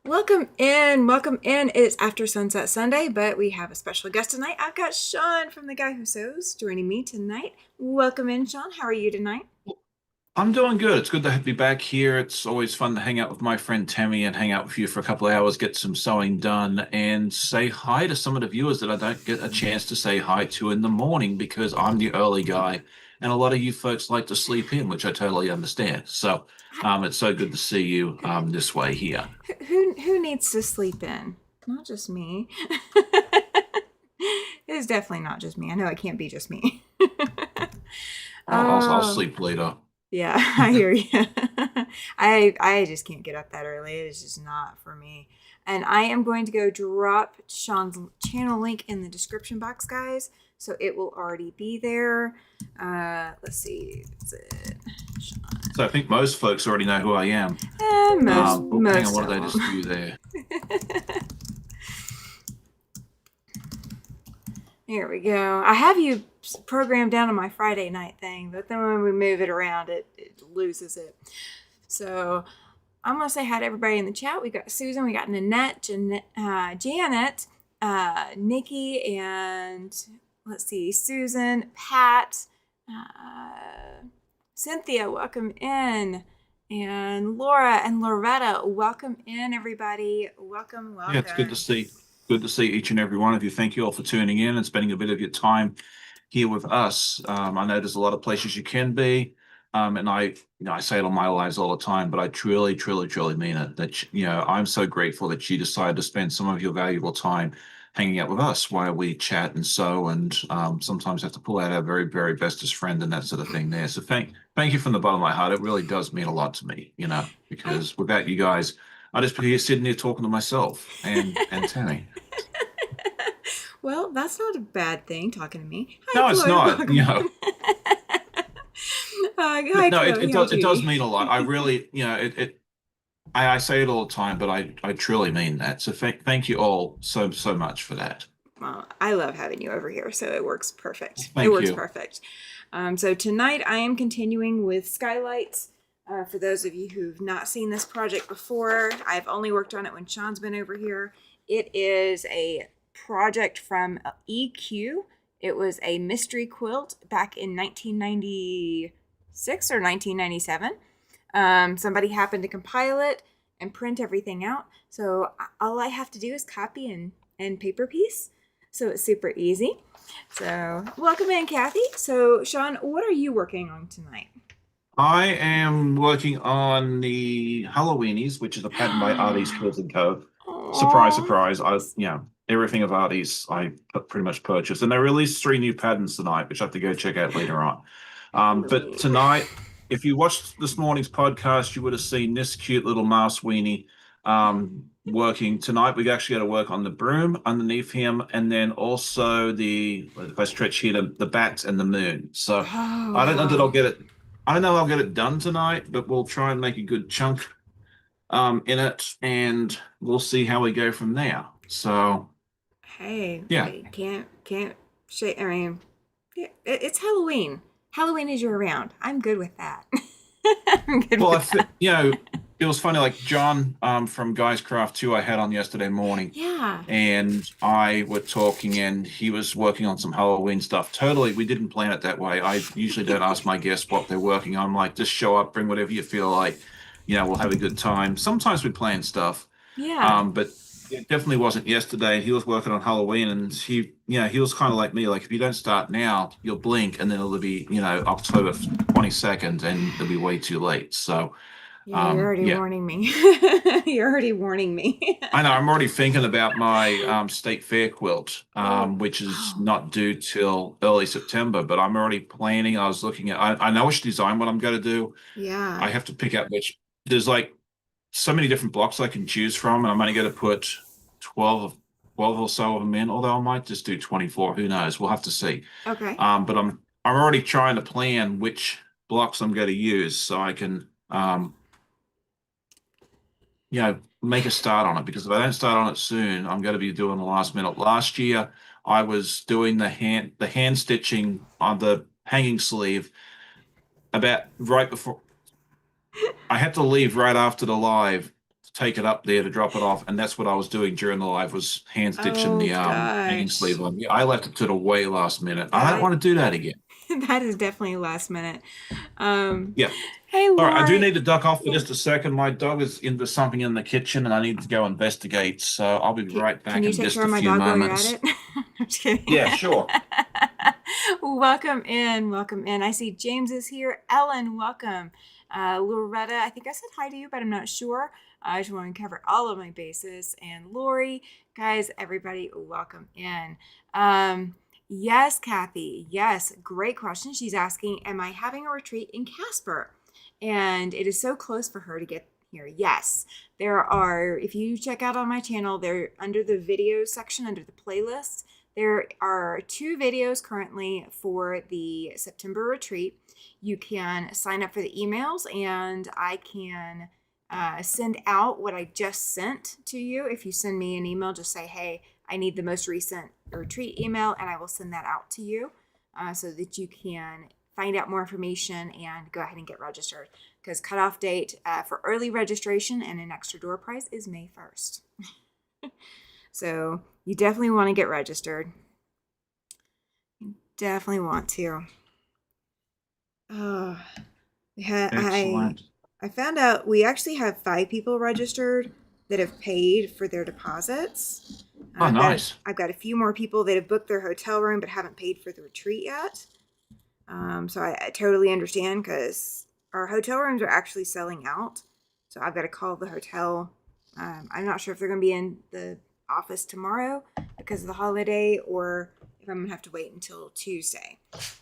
Welcome in, welcome in. It's after Sunset Sunday, but we have a special guest tonight. I've got Sean from The Guy Who Sews joining me tonight. Welcome in, Sean. How are you tonight? I'm doing good. It's good to be back here. It's always fun to hang out with my friend Tammy and hang out with you for a couple of hours, get some sewing done, and say hi to some of the viewers that I don't get a chance to say hi to in the morning because I'm the early guy, and a lot of you folks like to sleep in, which I totally understand. So, it's so good to see you this way here. Who needs to sleep in? Not just me. It's definitely not just me. I know it can't be just me. I'll Oh, sleep later. yeah, I hear you. I just can't get up that early. It's just not for me. And I am going to go drop Sean's channel link in the description box, guys. So it will already be there. Let's see. Is it Sean? So I think most folks already know who I am. Most Hang on, most what did I of just them. do there? Here we go. I have you programmed down on my Friday night thing, but then when we move it around, it loses it. So I'm gonna say hi to everybody in the chat. We got Susan, we got Nanette, Janet, Nikki, and let's see, Susan, Pat, uh, Cynthia, welcome in, and Laura and Loretta, welcome in, everybody. Welcome, Yeah, it's welcome. good to see each and every one of you. Thank you all for tuning in and spending a bit of your time here with us. I know there's a lot of places you can be, and I say it on my lives all the time, but I truly, truly, truly mean it. That I'm so grateful that you decided to spend some of your valuable time hanging out with us while we chat and sew, and sometimes have to pull out our very, very bestest friend and that sort of thing there. So thank you from the bottom of my heart. It really does mean a lot to me, I because without you guys. I just be here sitting here talking to myself and Tammy. Well, that's not a bad thing, talking to me. Hi, No, it's Chloe. not. Welcome. But Hi, no, Chloe. Hi, it does Judy. mean a lot. I really, I say it all the time, but I truly mean that. So thank you all so much for that. Well, I love having you over here, so it works perfect. It Thank works you. perfect. So tonight I am continuing with skylights. For those of you who've not seen this project before, I've only worked on it when Sean's been over here. It is a project from EQ. It was a mystery quilt back in 1996 or 1997. Somebody happened to compile it and print everything out. So all I have to do is copy and paper piece. So it's super easy. So welcome in, Kathy. So Sean, what are you working on tonight? I am working on the Halloweenies, which is a pattern by Artie's Quilting Co. Surprise, Oh, surprise. Everything of Artie's I pretty much purchased. And they released three new patterns tonight, which I have to go check out later on. But Halloween. tonight, if you watched this morning's podcast, you would have seen this cute little mouse weenie working. Tonight, we actually got to work on the broom underneath him, and then also if I stretch here, the bat and the moon. So I don't know that I'll Oh, get it. I don't know I'll get it done tonight, but we'll try and make a good chunk in it, and we'll see how we go from there. So hey, yeah. I can't shake. I mean, yeah, it's Halloween. Halloween is year round. I'm good with that. I'm good Well, with that. it was funny. Like John from Guys Craft 2 I had on yesterday morning, Yeah. and I were talking, and he was working on some Halloween stuff. Totally, we didn't plan it that way. I usually don't ask my guests what they're working on. I'm like, just show up, bring whatever you feel like. We'll have a good time. Sometimes we plan stuff, Yeah. but it definitely wasn't yesterday. He was working on Halloween, and he was kind of like me. Like, if you don't start now, you'll blink, and then it'll be, October 22nd, and it'll be way too late. So, Yeah, you're already yeah. warning me. You're already warning me. I know. I'm already thinking about my state fair quilt, Oh, which is oh, not due till early September. But I'm already planning. I was looking at. I know which design what I'm going to do. yeah. I have to pick out which. There's like so many different blocks I can choose from, and I'm only going to put 12, 12 or so of them in. Although I might just do 24. Who knows? We'll have to see. Okay. But I'm already trying to plan which blocks I'm going to use so I can make a start on it, because if I don't start on it soon, I'm going to be doing the last minute. Last year, I was doing the hand stitching on the hanging sleeve about right before I had to leave right after the live to take it up there to drop it off, and that's what I was doing during the live, was hand stitching Oh the hanging gosh. sleeve on. Yeah, I left it to the way last minute. I don't That want to do that again. that is definitely last minute. Um, Yeah. hey All right, I do Lori. need to duck off for Yeah. just a second. My dog is into something in the kitchen, and I need to go investigate. So I'll be right Can back you in take just care a of my few dog while you're at moments. it? I'm just kidding. Yeah, sure. Welcome in. Welcome in. I see James is here. Ellen, welcome. Loretta, I think I said hi to you, but I'm not sure. I just want to cover all of my bases. And Lori, guys, everybody, welcome in. Yes, Kathy. Yes, great question. She's asking, am I having a retreat in Casper? And it is so close for her to get here. Yes, there are, if you check out on my channel, they're under the video section, under the playlist. There are 2 videos currently for the September retreat. You can sign up for the emails, and I can send out what I just sent to you. If you send me an email, just say, hey, I need the most recent retreat email, and I will send that out to you so that you can find out more information and go ahead and get registered. Because cutoff date for early registration and an extra door prize is May 1st. So you definitely want to get registered. You definitely want to. Oh, Excellent. I found out we actually have 5 people registered that have paid for their deposits. Oh, nice. I've got a few more people that have booked their hotel room but haven't paid for the retreat yet. So I totally understand, because our hotel rooms are actually selling out. So I've got to call the hotel. I'm not sure if they're going to be in the office tomorrow because of the holiday, or if I'm going to have to wait until Tuesday.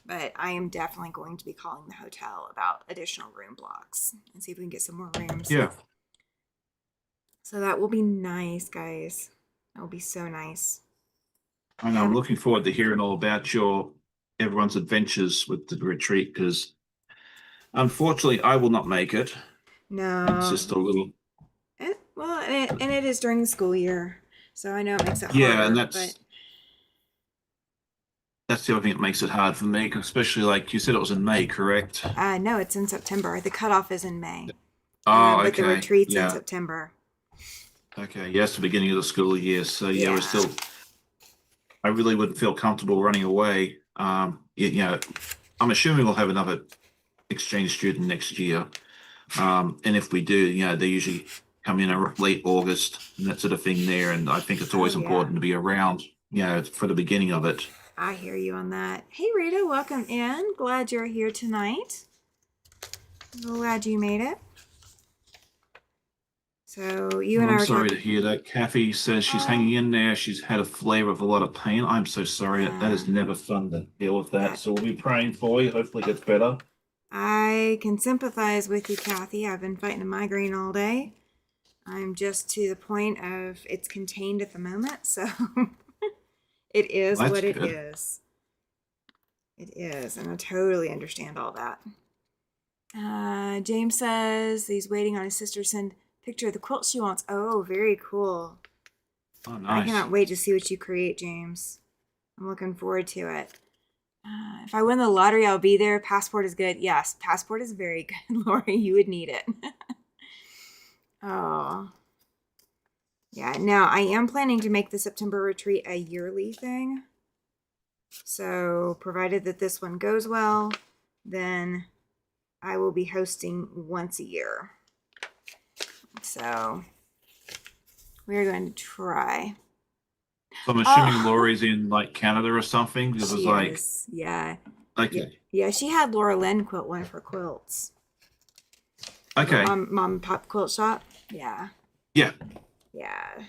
But I am definitely going to be calling the hotel about additional room blocks and see if we can get some more rooms. Yeah. So that will be nice, guys. That will be so nice. And I'm looking forward to hearing all about everyone's adventures with the retreat, because unfortunately I will not make it. It's No. just a little. And it is during the school year, so I know it makes it Yeah, and harder. that's the other thing that makes it hard for me, especially like you said, it was in May, correct? But no, it's in September. The cutoff is in May, Oh, but the okay. retreat's in Yeah. September. Okay. Yeah, it's the beginning of the school year. So yeah, Yeah. I really wouldn't feel comfortable running away. I'm assuming we'll have another exchange student next year. And if we do, they usually come in late August and that sort of thing there. And I think it's always yeah. important to be around, for the beginning of it. I hear you on that. Hey, Rita, welcome in. Glad you're here tonight. Glad you made it. So you and I I'm were sorry talking. to hear that. Kathy says she's hanging in there. She's had a flavor of a lot of pain. I'm so sorry. That is never fun to deal with that. So we'll be praying for you. Hopefully it gets better. I can sympathize with you, Kathy. I've been fighting a migraine all day. I'm just to the point of it's contained at the moment, so it is Well, that's what it good. is. It is, and I totally understand all that. James says he's waiting on his sister to send a picture of the quilt she wants. Oh, very cool. Oh, I nice. cannot wait to see what you create, James. I'm looking forward to it. If I win the lottery, I'll be there. Passport is good. Yes, passport is very good, Lori. You would need it. Oh. Yeah, now I am planning to make the September retreat a yearly thing. So, provided that this one goes well, then I will be hosting once a year. So, we're going to try. So I'm assuming Lori's in like Canada or something. Because it was She like, is. Yeah. okay. Yeah, she had Laura Lynn quilt one of her quilts. Okay. Mom and Pop Quilt Shop. Yeah. Yeah. Yeah.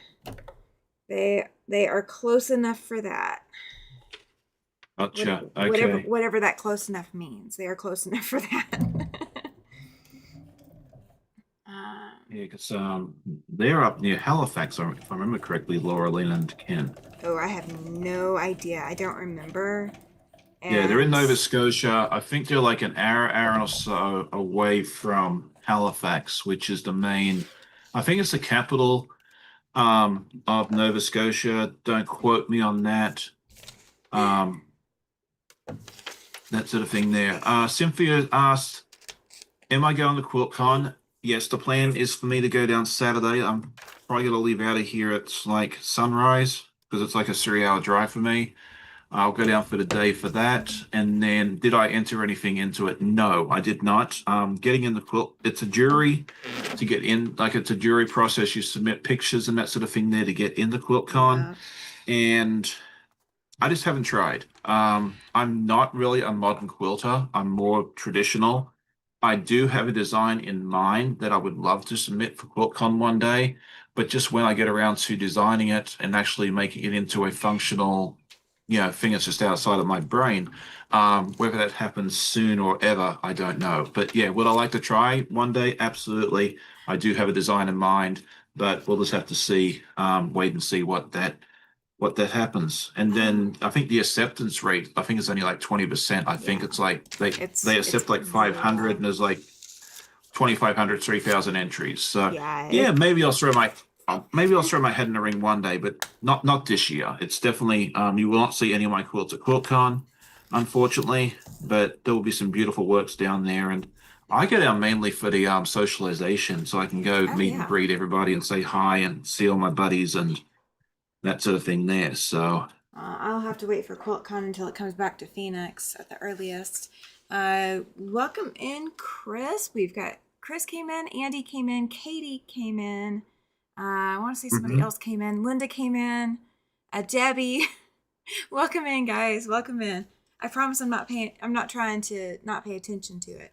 They are close enough for that. Gotcha. Okay. Whatever that close enough means. They are close enough for that. Yeah, because they're up near Halifax, if I remember correctly, Laura Lynn and Ken. Oh, I have no idea. I don't remember. Yeah, they're in And Nova Scotia. I think they're like an hour or so away from Halifax, which is the main, I think it's the capital of Nova Scotia. Don't quote me on that. That sort of thing there. Cynthia asked, am I going to QuiltCon? yes, the plan is for me to go down Saturday. I'm probably gonna leave out of here at like sunrise because it's like a 3 hour drive for me. I'll go down for the day for that. And then did I enter anything into it? No, I did not. Getting in the quilt, it's a jury to get in, like it's a jury process. You submit pictures and that sort of thing there to get in the quilt con. Yeah. And I just haven't tried. I'm not really a modern quilter. I'm more traditional. I do have a design in mind that I would love to submit for QuiltCon one day, but just when I get around to designing it and actually making it into a functional, thing that's just outside of my brain, whether that happens soon or ever, I don't know. But yeah, would I like to try one day? Absolutely. I do have a design in mind, but we'll just have to see, wait and see what that happens. And Oh, then I think the acceptance rate, I think it's only like 20%. I think yeah. it's like they It's accept like really 500 low. and there's like 2,500, 3,000 entries. So Yeah. yeah, maybe I'll throw my head in the ring one day, but not this year. It's definitely you will not see any of my quilts at QuiltCon, unfortunately, but there will be some beautiful works down there. And I go down mainly for the socialization, so I can go Oh meet and yeah. greet everybody and say hi and see all my buddies and that sort of thing there. So I'll have to wait for QuiltCon until it comes back to Phoenix at the earliest. Welcome in, Chris. We've got Chris came in, Andy came in, Katie came in. I want to say somebody mhm. else came in. Linda came in. Debbie. Welcome in, guys. Welcome in. I promise I'm not paying. I'm not trying to not pay attention to it.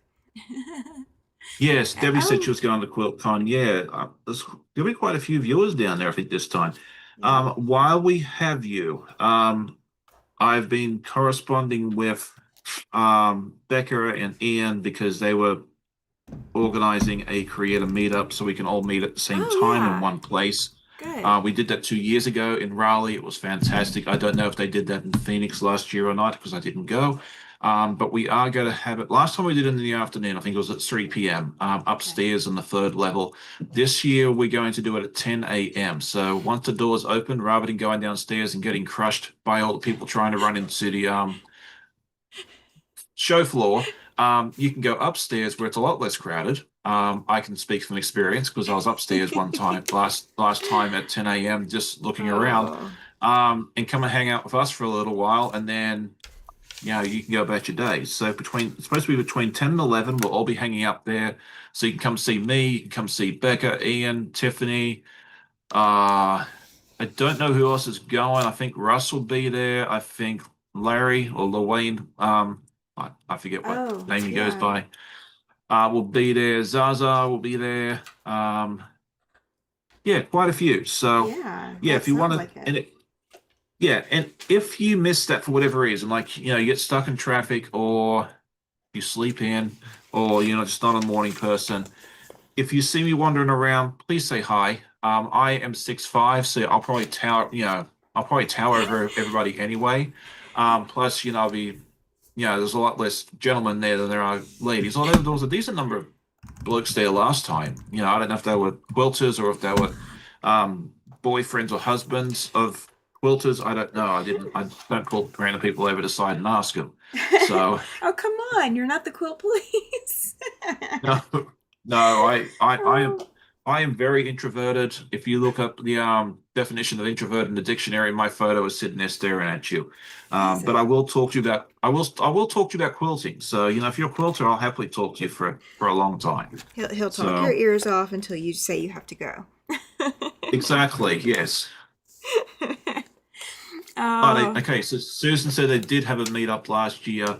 Yes, Debbie said she Oh, was going to QuiltCon. Yeah, there's gonna be quite a few viewers down there, I think, this time. yeah. While we have you, I've been corresponding with Becca and Ian because they were organizing a creator meetup so we can all meet at the same Oh, time in yeah. one place. Good. We did that 2 years ago in Raleigh. It was fantastic. I don't know if they did that in Phoenix last year or not because I didn't go. But we are going to have it. Last time we did it in the afternoon, I think it was at 3 p.m. Okay. Upstairs on the third level. This year, we're going to do it at 10 a.m. So once the doors open, rather than going downstairs and getting crushed by all the people trying to run into the show floor, you can go upstairs where it's a lot less crowded. I can speak from experience because I was upstairs one time last time at 10 a.m. just looking around, Oh. and come and hang out with us for a little while, and then you can go about your day. So it's supposed to be between 10 and 11. We'll all be hanging out there, so you can come see me, you can come see Becca, Ian, Tiffany. I don't know who else is going. I think Russ will be there. I think Larry or Lorraine. I forget what Oh, name he goes yeah. by. Will be there. Zaza will be there. Yeah, quite a few. So, Yeah, yeah, that if you want sounds to, like it. and yeah, and if you miss that for whatever reason, like you get stuck in traffic, or you sleep in, or you're not just not a morning person, if you see me wandering around, please say hi. I am 6'5", so I'll probably tower over everybody anyway. Plus, I'll be, there's a lot less gentlemen there than there are ladies. Although there was a decent number of blokes there last time. I don't know if they were quilters or if they were um, boyfriends or husbands of quilters. I don't know. I don't call random people over the side and ask them. So. Oh, come on. You're not the quilt police. No, no, I am Oh, I am very introverted. If you look up the definition of introvert in the dictionary, my photo is sitting there staring at you. is But I it? will talk to you about I will talk to you about quilting. So, if you're a quilter, I'll happily talk to you for a long time. He'll talk your So ears off until you say you have to go. exactly, yes. But Oh, okay, so Susan said they did have a meetup last year.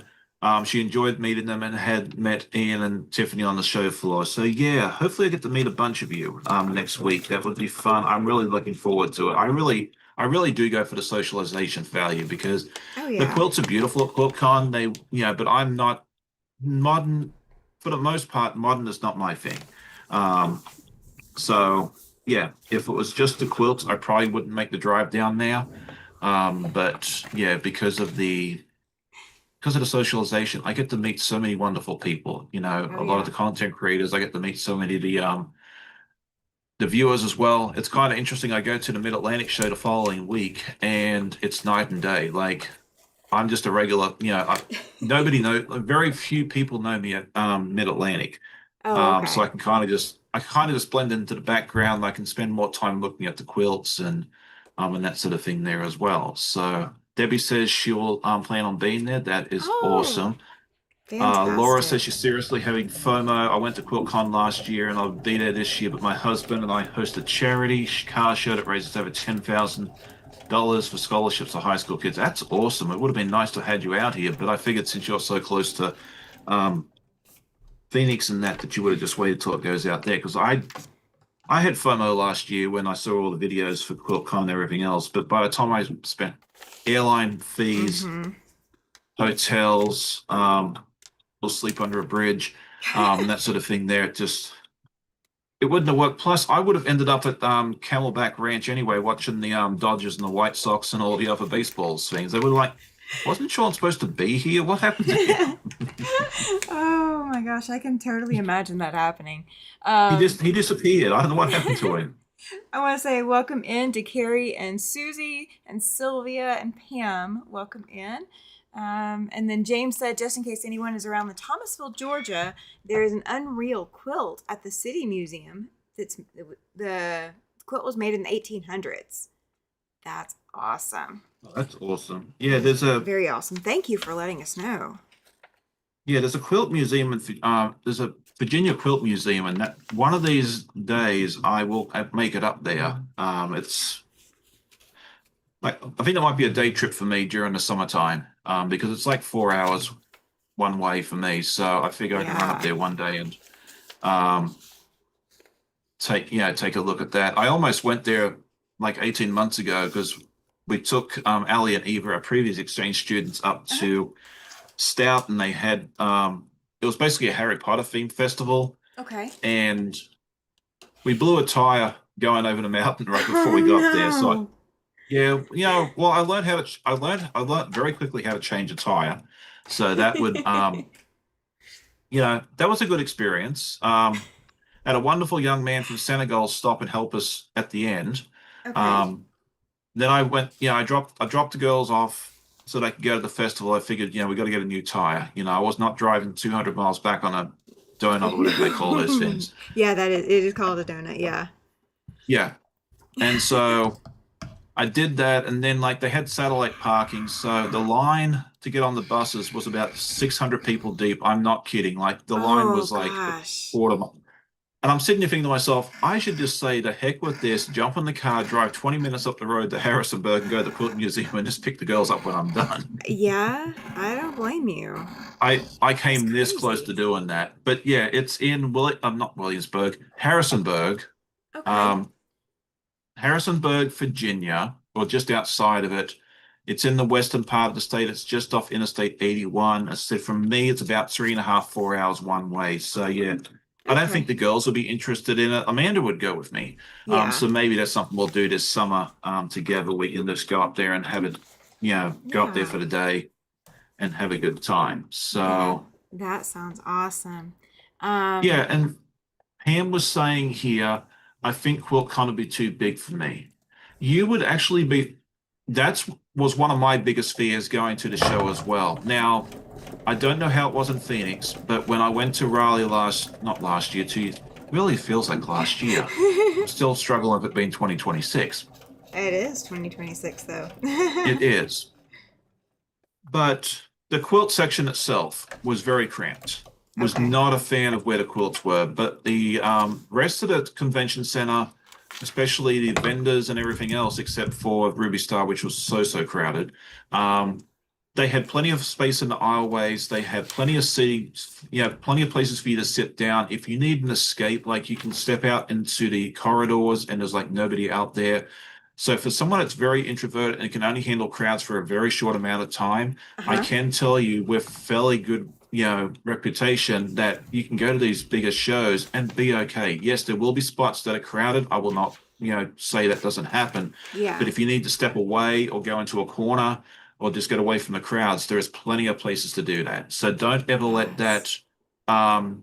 She enjoyed meeting them and had met Ian and Tiffany on the show floor. So yeah, hopefully I get to meet a bunch of you next week. That would be fun. I'm really looking forward to it. I really do go for the socialization value because oh the yeah. quilts are beautiful at QuiltCon. But I'm not modern for the most part. Modern is not my thing. Um, so yeah, if it was just the quilts, I probably wouldn't make the drive down there. But yeah, because of the socialization, I get to meet so many wonderful people. Oh A lot of yeah. the content creators, I get to meet so many of the viewers as well. It's kind of interesting. I go to the Mid Atlantic show the following week, and it's night and day. Like I'm just a regular. Nobody know. Very few people know me at Mid Atlantic. Oh, So okay. I kind of just blend into the background. I can spend more time looking at the quilts and that sort of thing there as well. So Debbie says she will plan on being there. That is Oh, awesome. Laura says fantastic. she's seriously having FOMO. I went to QuiltCon last year and I'll be there this year, but my husband and I host a charity car show that raises over $10,000 for scholarships for high school kids. That's awesome. It would have been nice to have had you out here, but I figured since you're so close to um, Phoenix and that you would have just waited till it goes out there. Because I had FOMO last year when I saw all the videos for QuiltCon and everything else, but by the time I spent airline fees, Mm-hmm. hotels, or sleep under a bridge, that sort of thing there, it wouldn't have worked. Plus, I would have ended up at Camelback Ranch anyway, watching the Dodgers and the White Sox and all the other baseball things. They were like, wasn't Sean supposed to be here? What happened to him? Oh my gosh, I can totally imagine that happening. He disappeared. I don't know what happened to him. I want to say welcome in to Carrie and Susie and Sylvia and Pam. Welcome in. And then James said, just in case anyone is around the Thomasville, Georgia, there is an unreal quilt at the City Museum. The quilt was made in the 1800s. That's awesome. Oh, that's awesome. Yeah, there's a Very awesome. Thank you for letting us know. Yeah, there's a quilt museum there's a Virginia quilt museum, and that one of these days I will make it up there. It's like I think that might be a day trip for me during the summertime, because it's like 4 hours one way for me. So I figure I can run up Yeah. there one day and um, take a look at that. I almost went there like 18 months ago because we took Ali and Eva, our previous exchange students, up Uh-huh. to Stout, and they had it was basically a Harry Potter themed festival, Okay. and we blew a tire going over the mountain right before Oh we got there. So no. yeah, well, I learned very quickly how to change a tire. So that would that was a good experience. Had a wonderful young man from Senegal stop and help us at the end. Okay. Um, then I went, I dropped the girls off so they could go to the festival. I figured, we got to get a new tire. I was not driving 200 miles back on a donut or whatever they call those things. Yeah, it is called a donut. Yeah. Yeah. And so I did that. And then, like, they had satellite parking. So the line to get on the buses was about 600 people deep. I'm not kidding. Like, the line Oh was like a gosh. quarter mile. And I'm sitting there thinking to myself, I should just say, the heck with this, jump in the car, drive 20 minutes up the road to Harrisonburg and go to the Quilt Museum and just pick the girls up when I'm done. Yeah, I don't blame you. I That's came this close to crazy. doing that. But yeah, it's in not Williamsburg, Harrisonburg, Okay. um, Harrisonburg, Virginia, or just outside of it. It's in the western part of the state. It's just off Interstate 81. I said from me, it's about 3.5, 4 hours one way. So yeah, I don't think Okay. the girls would be interested in it. Amanda would go with me. Yeah. So maybe that's something we'll do this summer together. We can just go up there and have it, go up there Yeah. for the day and have a good time. That So that sounds awesome. yeah, and Pam was saying here, I think quilt kind of be too big for me. You would actually be, that's was one of my biggest fears going to the show as well. Now, I don't know how it was in Phoenix, but when I went to Raleigh not last year, really feels like last year. I'm still struggling with it being 2026. It is 2026 though. It is. But the quilt section itself was very cramped. Was Okay. not a fan of where the quilts were, but the rest of the convention center, especially the vendors and everything else, except for Ruby Star, which was so crowded, they had plenty of space in the aisleways. They had plenty of seating, plenty of places for you to sit down. If you need an escape, like you can step out into the corridors and there's like nobody out there. So for someone that's very introverted and can only handle crowds for a very short amount of time, I Uh-huh. can tell you with fairly good, reputation that you can go to these bigger shows and be okay. Yes, there will be spots that are crowded. I will not, say that doesn't happen. But Yeah. if you need to step away or go into a corner or just get away from the crowds, there is plenty of places to do that. So don't ever let Yes. that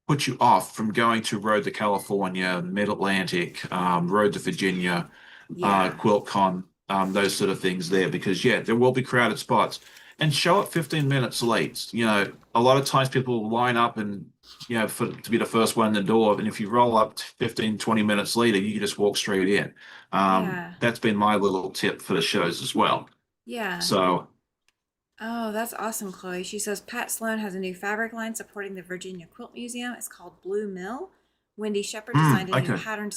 put you off from going to Road to California, Mid Atlantic, Road to Virginia, Yeah. QuiltCon, those sort of things there, because yeah, there will be crowded spots. and show up 15 minutes late. A lot of times people line up and, to be the first one in the door. And if you roll up 15, 20 minutes later, you can just walk straight in. Yeah. That's been my little tip for the shows as well. Yeah. So, Oh, that's awesome, Chloe. She says Pat Sloan has a new fabric line supporting the Virginia Quilt Museum. It's called Blue Mill. Wendy Shepard designed a new okay. pattern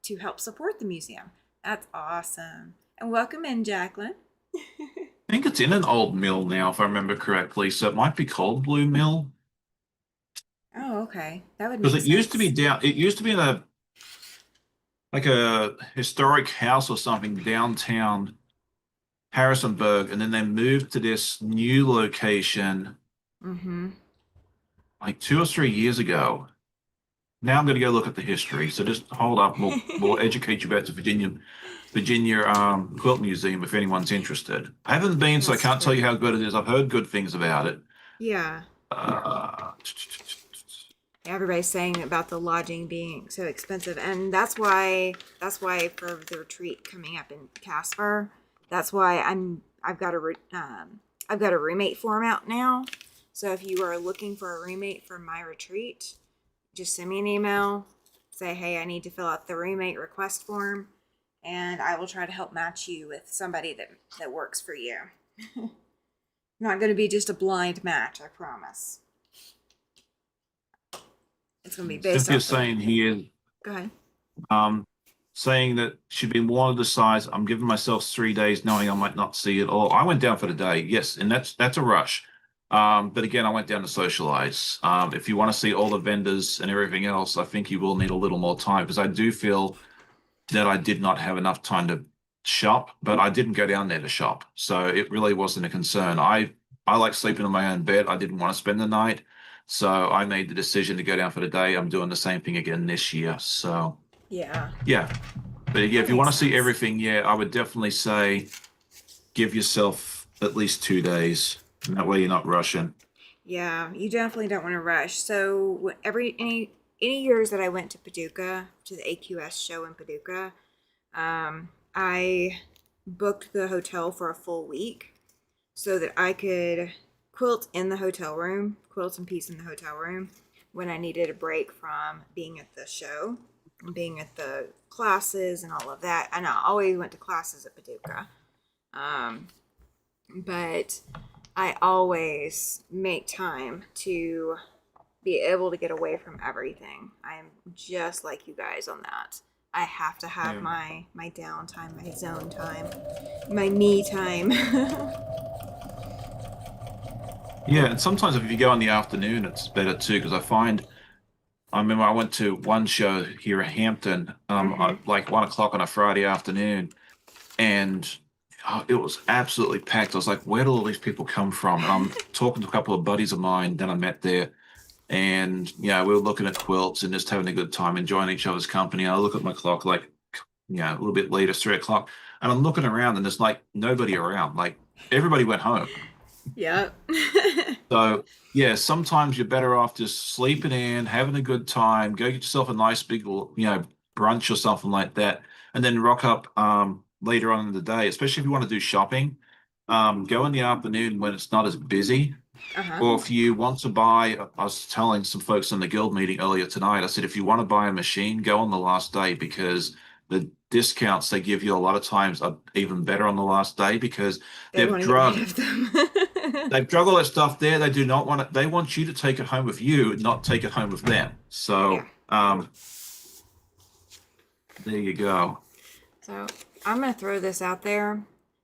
to help support the museum. That's awesome. And welcome in, Jacqueline. I think it's in an old mill now, if I remember correctly. So it might be called Blue Mill. Oh, okay. That would Because make it used to be sense. down, it used to be in a historic house or something downtown Harrisonburg, and then they moved to this new location Mm-hmm. like 2 or 3 years ago. Now I'm going to go look at the history. So just hold up. We'll educate you about the Virginia Quilt Museum if anyone's interested. I haven't been, so I That's can't tell you true. how good it is. I've heard good things about it. Yeah. Uh, Everybody's saying about the lodging being so expensive, and for the retreat coming up in Casper, that's why I've got a roommate form out now. So if you are looking for a roommate for my retreat, just send me an email, say, hey, I need to fill out the roommate request form, and I will try to help match you with somebody that works for you. Not going to be just a blind match, I promise. It's going to be based Cynthia's off of. saying here, Go ahead. um, saying that she'd been wanted to decide. I'm giving myself 3 days, knowing I might not see it all. I went down for the day, yes, and that's a rush. But again, I went down to socialize. If you want to see all the vendors and everything else, I think you will need a little more time because I do feel that I did not have enough time to shop, but I didn't go down there to shop, so it really wasn't a concern. I like sleeping in my own bed. I didn't want to spend the night, so I made the decision to go down for the day. I'm doing the same thing again this year. So Yeah, yeah, but yeah, that if you makes want to see sense. everything, yeah, I would definitely say give yourself at least 2 days. And that way you're not rushing. Yeah, you definitely don't want to rush. So any years that I went to Paducah to the AQS show in Paducah, I booked the hotel for a full week so that I could quilt in the hotel room, quilt in peace in the hotel room when I needed a break from being at the show and being at the classes and all of that. And I always went to classes at Paducah. Um, but I always make time to be able to get away from everything. I'm just like you guys on that. I have to have Yeah. my downtime, my zone time, my me time. Yeah, and sometimes if you go in the afternoon, it's better too, because I remember I went to one show here in Hampton, Mm-hmm. at like 1 o'clock on a Friday afternoon, and it was absolutely packed. I was like, where do all these people come from? And I'm talking to a couple of buddies of mine that I met there, and yeah, we were looking at quilts and just having a good time, enjoying each other's company. And I look at my clock, like, yeah, a little bit later, 3 o'clock, and I'm looking around, and there's like nobody around. Like everybody went home. Yep. So yeah, sometimes you're better off just sleeping in, having a good time, go get yourself a nice big, brunch or something like that, and then rock up later on in the day, especially if you want to do shopping. Go in the afternoon when it's not as busy. Uh-huh. Or if you want to buy, I was telling some folks in the guild meeting earlier tonight, I said, if you want to buy a machine, go on the last day because the discounts they give you a lot of times are even better on the last day because They they've want to get rid drug of them. they've drug all that stuff there. They do not want it. They want you to take it home with you, not take it home with them. Yeah. So, there you go. So I'm going to throw this out there.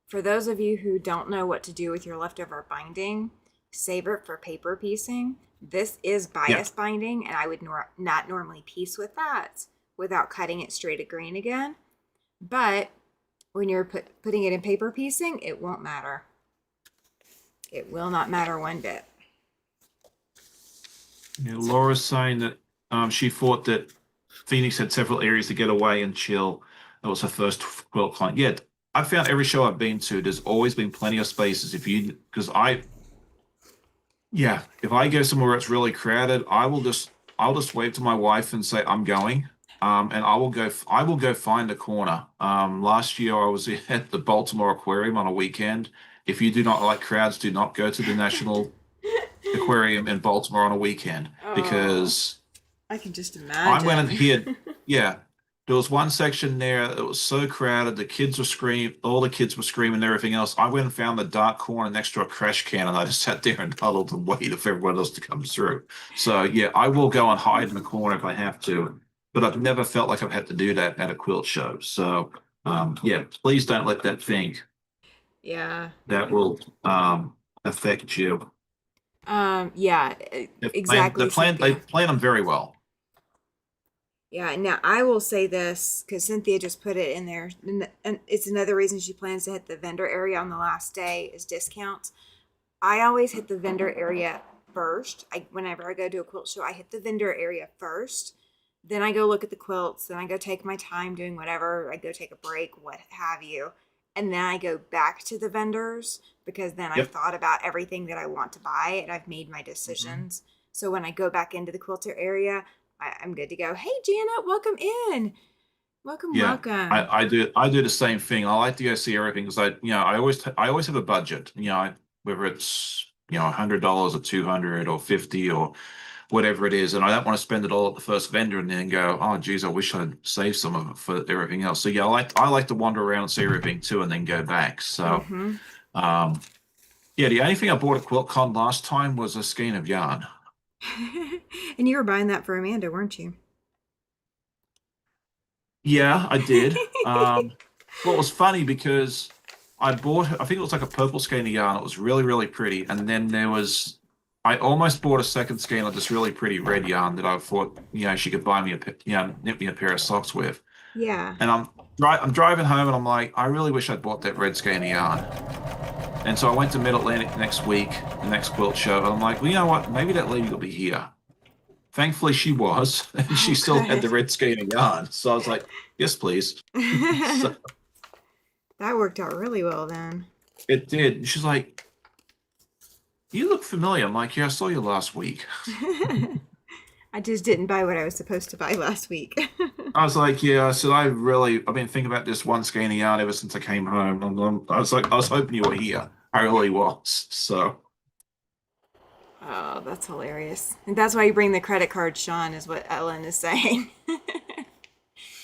For those of you who don't know what to do with your leftover binding, save it for paper piecing. This is Yeah. bias binding, and I would not normally piece with that without cutting it straight at grain again. But when you're putting it in paper piecing, it won't matter. It will not matter one bit. Yeah, Laura's saying that she thought that Phoenix had several areas to get away and chill. That was her first quilt client. Yeah, I found every show I've been to, there's always been plenty of spaces. Because yeah, if I go somewhere where it's really crowded, I'll just wave to my wife and say I'm going. And I will go find a corner. Last year I was at the Baltimore Aquarium on a weekend, If you do not like crowds, do not go to the National Aquarium in Baltimore on a weekend Oh, because I can just I went and imagine. hid. Yeah, there was one section there that was so crowded. The kids were screaming. All the kids were screaming and everything else. I went and found the dark corner next to a crash can, and I just sat there and huddled and waited for everyone else to come through. So yeah, I will go and hide in the corner if I have to, but I've never felt like I've had to do that at a quilt show. So yeah, please don't let that think Yeah. that will affect you. Yeah, exactly, They Cynthia. plan them very well. Yeah, now I will say this because Cynthia just put it in there, and it's another reason she plans to hit the vendor area on the last day is discounts. I always hit the vendor area first. Whenever I go to a quilt show, I hit the vendor area first. Then I go look at the quilts. Then I go take my time doing whatever. I go take a break, what have you. And then I go back to the vendors because then I've Yep. thought about everything that I want to buy and I've made my Mhm. decisions. So when I go back into the quilter area, I'm good to go. Hey, Janet, welcome in. Welcome, Yeah, welcome. I do the same thing. I like to go see everything because I always have a budget. Whether it's $100 or 200 or 50 or whatever it is, and I don't want to spend it all at the first vendor and then go, oh geez, I wish I'd saved some of it for everything else. So yeah, I like to wander around and see everything too, and then go back. So Mm-hmm. um, yeah, the only thing I bought at QuiltCon last time was a skein of yarn. And you were buying that for Amanda, weren't you? Yeah, I did. Well, it was funny because I think it was like a purple skein of yarn. It was really, really pretty. And then I almost bought a second skein of this really pretty red yarn that I thought, she could buy me knit me a pair of socks with. Yeah. And I'm driving home and I'm like, I really wish I'd bought that red skein of yarn. And so I went to Mid Atlantic next week, the next quilt show, and I'm like, well, you know what? Maybe that lady will be here. Thankfully, she was, and she Oh, still had the good. red skein of yarn. So I was like, yes, please. So That worked out really well then. it did. And she's like, you look familiar. I'm like, yeah, I saw you last week. I just didn't buy what I was supposed to buy last week. I was like, yeah. I said, I've been thinking about this one skein of yarn ever since I came home. I was like, I was hoping you were here. I really was. So Oh, that's hilarious. And that's why you bring the credit card, Sean, is what Ellen is saying.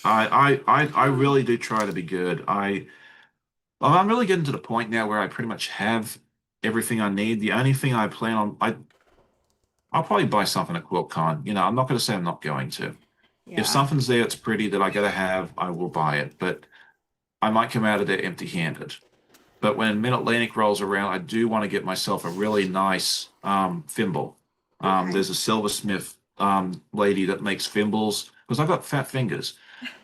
I really do try to be good. I'm really getting to the point now where I pretty much have everything I need. The only thing I plan on, I'll probably buy something at QuiltCon. I'm not going to say I'm not going to. If Yeah. something's there that's pretty that I gotta have, I will buy it. But I might come out of there empty-handed. But when Mid-Atlantic rolls around, I do want to get myself a really nice thimble. Okay. There's a silversmith lady that makes thimbles because I've got fat fingers.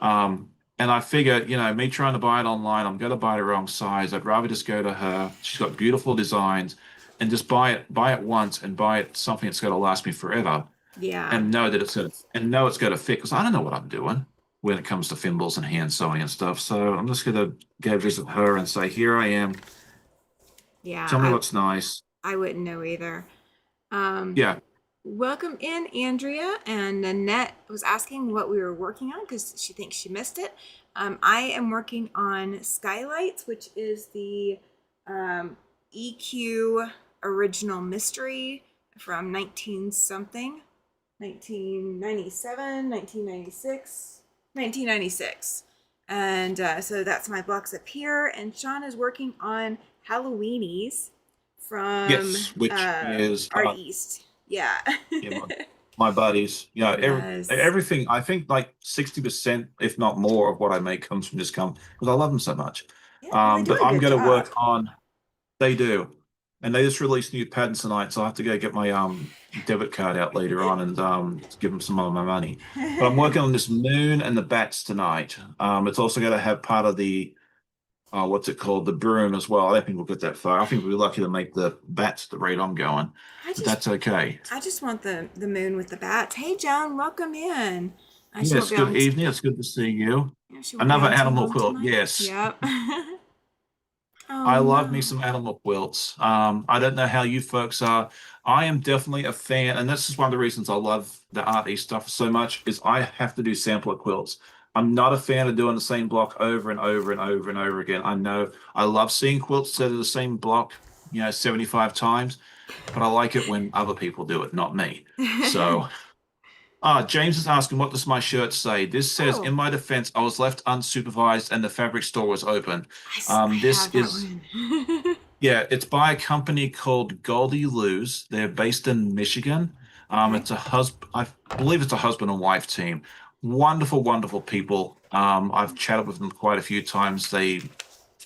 And I figure, me trying to buy it online, I'm going to buy the wrong size. I'd rather just go to her. She's got beautiful designs and just buy it once and buy it something that's going to last me forever Yeah. and know it's going to fit because I don't know what I'm doing when it comes to thimbles and hand sewing and stuff. So I'm just going to go visit her and say, here I am. Yeah. Tell me I what's nice. I wouldn't know either. Um, Yeah. Welcome in, Andrea. And Nanette was asking what we were working on because she thinks she missed it. I am working on Skylights, which is the EQ original mystery from 19 something, 1997, 1996, 1996. And so that's my blocks up here. And Sean is working on Halloweenies from Yes, which is Art East. Yeah. yeah, my buddies. Yes. Everything. I think like 60%, if not more, of what I make comes from this company because I love them so much. Yeah, well, they do But a I'm good going to job. work on. They do. And they just released new patents tonight, so I have to go get my debit card out later on and give them some of my money. But I'm working on this moon and the bats tonight. It's also going to have part of the what's it called, the broom as well. I don't think we'll get that far. I think we'll be lucky to make the bats at the rate I'm going, I but just that's okay. I just want the moon with the bats. Hey Joan, welcome in. She won't Yes, be good on evening. It's good to see you. she won't be Another on too animal long quilt. tonight. Yes. Yep. Oh I love me no. some animal quilts. I don't know how you folks are. I am definitely a fan, and this is one of the reasons I love the Art East stuff so much, is I have to do sampler quilts. I'm not a fan of doing the same block over and over and over and over again. I know I love seeing quilts that are the same block, 75 times, but I like it when other people do it, not me. So, James is asking, what does my shirt say? This says, in Oh, my defense, I was left unsupervised and the fabric store was open. I This have that is, one. yeah, it's by a company called Goldie Lou's. They're based in Michigan. Okay. It's a I believe it's a husband and wife team. Wonderful, wonderful people. I've chatted with them quite a few times. They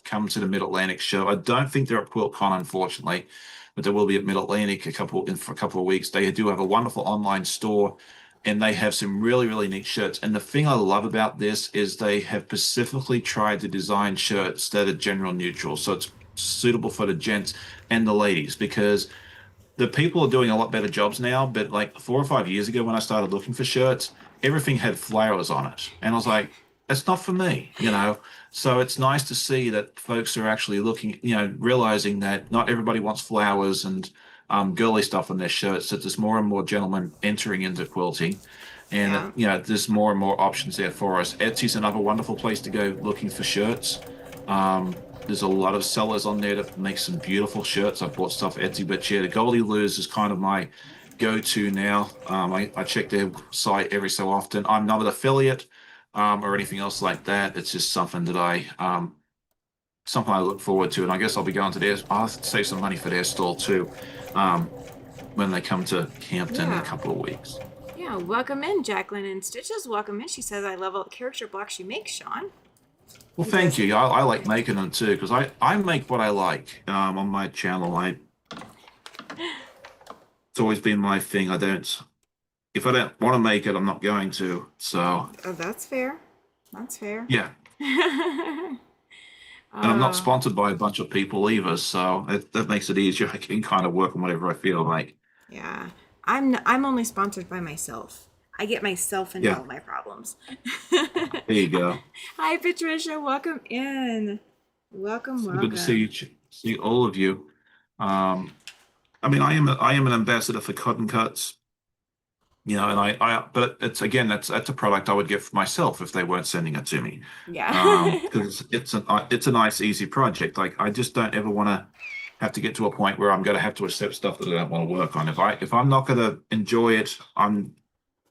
come to the Mid Atlantic show. I don't think they're at QuiltCon, unfortunately, but they will be at Mid Atlantic for a couple of weeks. They do have a wonderful online store, and they have some really, really neat shirts. And the thing I love about this is they have specifically tried to design shirts that are general neutral, so it's suitable for the gents and the ladies because the people are doing a lot better jobs now, but like 4 or 5 years ago when I started looking for shirts, everything had flowers on it. And I was like, that's not for me. So it's nice to see that folks are actually looking, realizing that not everybody wants flowers and girly stuff on their shirts, that there's more and more gentlemen entering into quilting. And Yeah. there's more and more options there for us. Etsy's another wonderful place to go looking for shirts. There's a lot of sellers on there that make some beautiful shirts. I've bought stuff Etsy, but yeah, the Goldie Lures is kind of my go-to now. I check their site every so often. I'm not an affiliate or anything else like that. It's just something that something I look forward to, and I guess I'll be going to theirs. I'll have to save some money for their stall too um, when they come to Campton in a Yeah. couple of weeks. Yeah. Welcome in, Jacqueline and Stitches. Welcome in. She says, I love all the character blocks you make, Sean. Well, He thank does. you. I like making them too because I make what I like on my channel. It's always been my thing. If I don't want to make it, I'm not going to. So Oh, that's fair. That's fair. yeah, and I'm not uh, sponsored by a bunch of people either. So that makes it easier. I can kind of work on whatever I feel like. yeah. I'm only sponsored by myself. I get myself into Yeah, all my problems. there you go. Hi, Patricia. Welcome in. Welcome, So good to see welcome. you, see all of you. Um, I mean, I am an ambassador for Cotton Cuts. But it's again, that's a product I would get for myself if they weren't sending it to me. Yeah. Because it's a nice, easy project. Like I just don't ever want to have to get to a point where I'm going to have to accept stuff that I don't want to work on. If I'm not going to enjoy it, I'm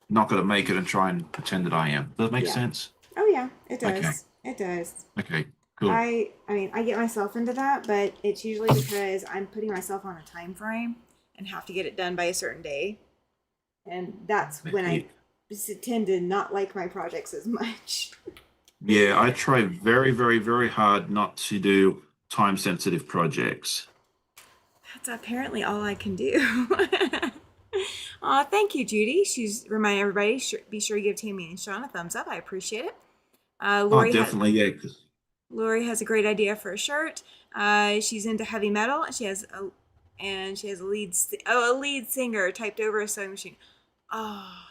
not going to make it and try and pretend that I am. Does that make Yeah. sense? Oh yeah, it Okay. does. It does. Okay. Cool. I mean, I get myself into that, but it's usually because I'm putting myself on a time frame and have to get it done by a certain day. And that's when I tend to not like my projects as much. Yeah, I try very, very, very hard not to do time-sensitive projects. That's apparently all I can do. Aw, thank you, Judy. She's reminding everybody, be sure you give Tammy and Sean a thumbs up. I appreciate it. Oh, Lori has definitely, yeah. 'Cause Lori has a great idea for a shirt. She's into heavy metal, and she has a a lead singer typed over a sewing machine. Oh,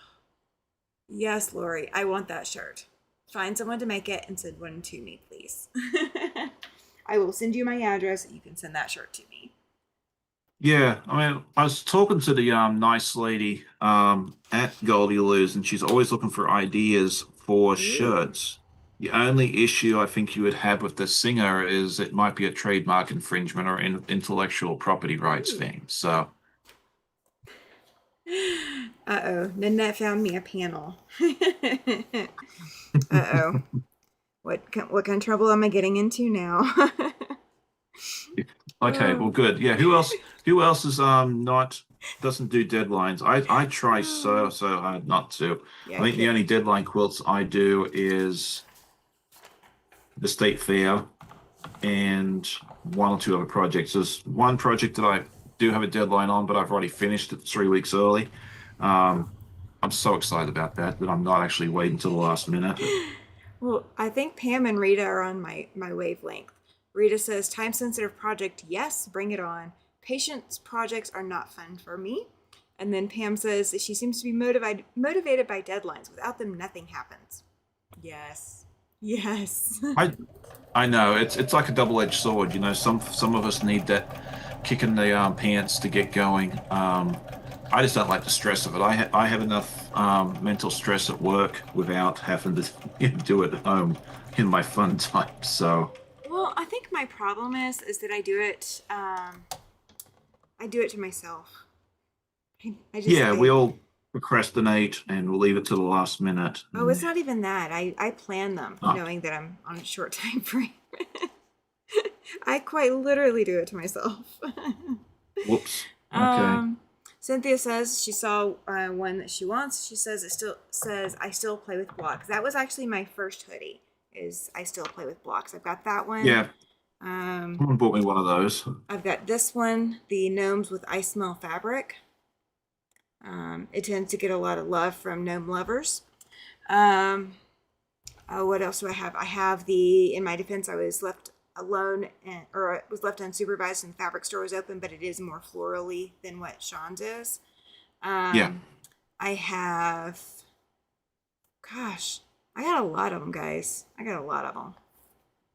yes, Lori, I want that shirt. Find someone to make it and send one to me, please. I will send you my address. You can send that shirt to me. Yeah, I mean, I was talking to the nice lady at Goldie Lou's, and she's always looking for ideas for Ooh. shirts. The only issue I think you would have with the singer is it might be a trademark infringement or intellectual property rights Ooh. thing. So, Uh-oh. Nanette found me a panel. Uh-oh. What kind of trouble am I getting into now? okay, well, Oh. good. Yeah, who else? Who else is not doesn't do deadlines? I try so Oh. so hard not to. I Yeah, think the kid. only deadline quilts I do is the state fair and one or two other projects. There's one project that I do have a deadline on, but I've already finished it 3 weeks early. Um, I'm so excited about that I'm not actually waiting until the last minute. Well, I think Pam and Rita are on my wavelength. Rita says, time sensitive project, yes, bring it on. Patience projects are not fun for me. And then Pam says that she seems to be motivated by deadlines. Without them, nothing happens. Yes. Yes. I I know it's like a double-edged sword. Some of us need that kick in the pants to get going. I just don't like the stress of it. I have enough mental stress at work without having to do it at home in my fun time. So Well, I think my problem is that I do it. I do it to myself. I just yeah, we all procrastinate and we'll leave it to the last minute. oh, it's not even that. I plan them Oh, knowing that I'm on a short time frame. I quite literally do it to myself. whoops. Okay. um, Cynthia says she saw one that she wants. She says it still says I still play with blocks. That was actually my first hoodie. Is I still play with blocks. I've got that one. Yeah, Um, someone bought me one of those. I've got this one, the gnomes with ice smell fabric. It tends to get a lot of love from gnome lovers. Um, what else do I have? I have the, in my defense, I was left alone or it was left unsupervised and the fabric store was open, but it is more florally than what Sean's is. Yeah, I have, gosh, I got a lot of them, guys. I got a lot of them.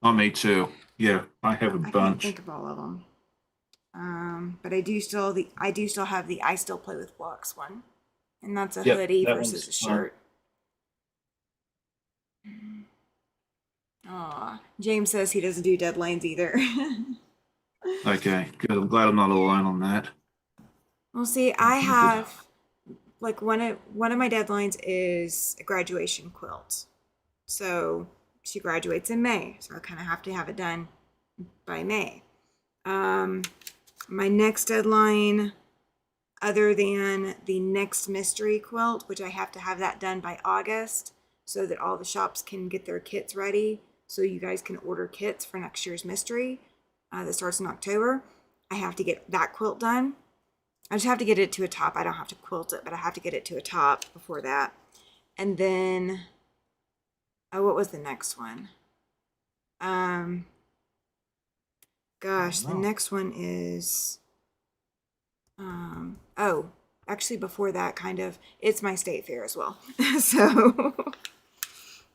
on me too. Yeah, I have a I can't bunch. think of all of them. But I do still have the I still play with blocks one, and that's a Yep, hoodie that versus one's a fun. shirt. Aw, James says he doesn't do deadlines either. Okay, good. I'm glad I'm not alone on that. Well, see, I have like one of my deadlines is a graduation quilt. So she graduates in May, so I kind of have to have it done by May. Um, my next deadline, other than the next mystery quilt, which I have to have that done by August, so that all the shops can get their kits ready, so you guys can order kits for next year's mystery that starts in October. I have to get that quilt done. I just have to get it to a top. I don't have to quilt it, but I have to get it to a top before that. And then, oh, what was the next one? Um, Gosh, the No. next one is, oh, actually before that, kind of, it's my state fair as well. So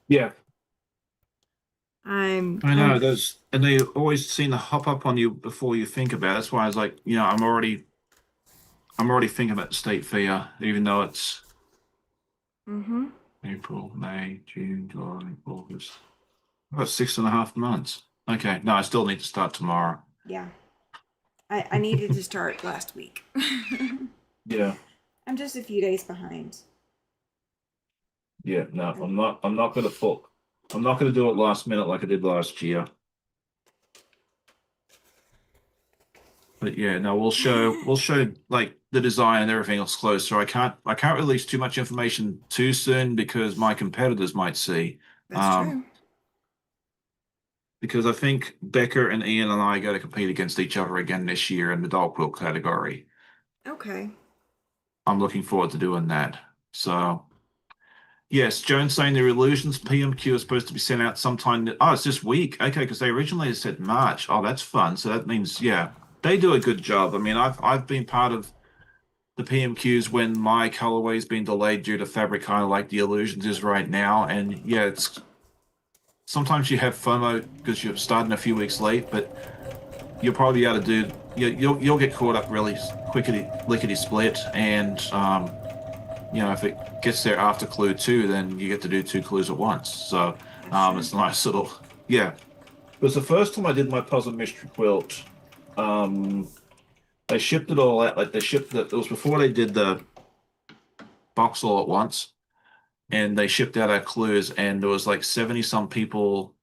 Yeah, I know I'm, those, and they always seem to hop up on you before you think about it. That's why I was like, I'm already thinking about the state fair, even though it's mm-hmm, April, May, June, July, August. About 6.5 months. Okay, no, I still need to start tomorrow. yeah. I needed to start last week. Yeah, I'm just a few days behind. yeah, no, Um, I'm not gonna full. I'm not gonna do it last minute like I did last year. But yeah, no, we'll show like the design and everything else closer. I can't release too much information too soon because my competitors might see. That's Um, true. because I think Becker and Ian and I got to compete against each other again this year in the dog quilt category. Okay. I'm looking forward to doing that. So yes, Jones saying their illusions PMQ is supposed to be sent out sometime. Oh, it's this week. Okay, because they originally said March. Oh, that's fun. So that means yeah, they do a good job. I mean, I've been part of the PMQs when my colorway's been delayed due to fabric, kind of like the illusions is right now. And yeah, it's sometimes you have FOMO because you're starting a few weeks late, but you'll probably be able to do you'll get caught up really quickety lickety split. And if it gets there after clue two, then you get to do two clues at once. So That's true. it's a nice little yeah. It was the first time I did my puzzle mystery quilt. Um, they shipped it all out. Like they shipped it. It was before they did the box all at once, and they shipped out our clues. And there was like 70 some people.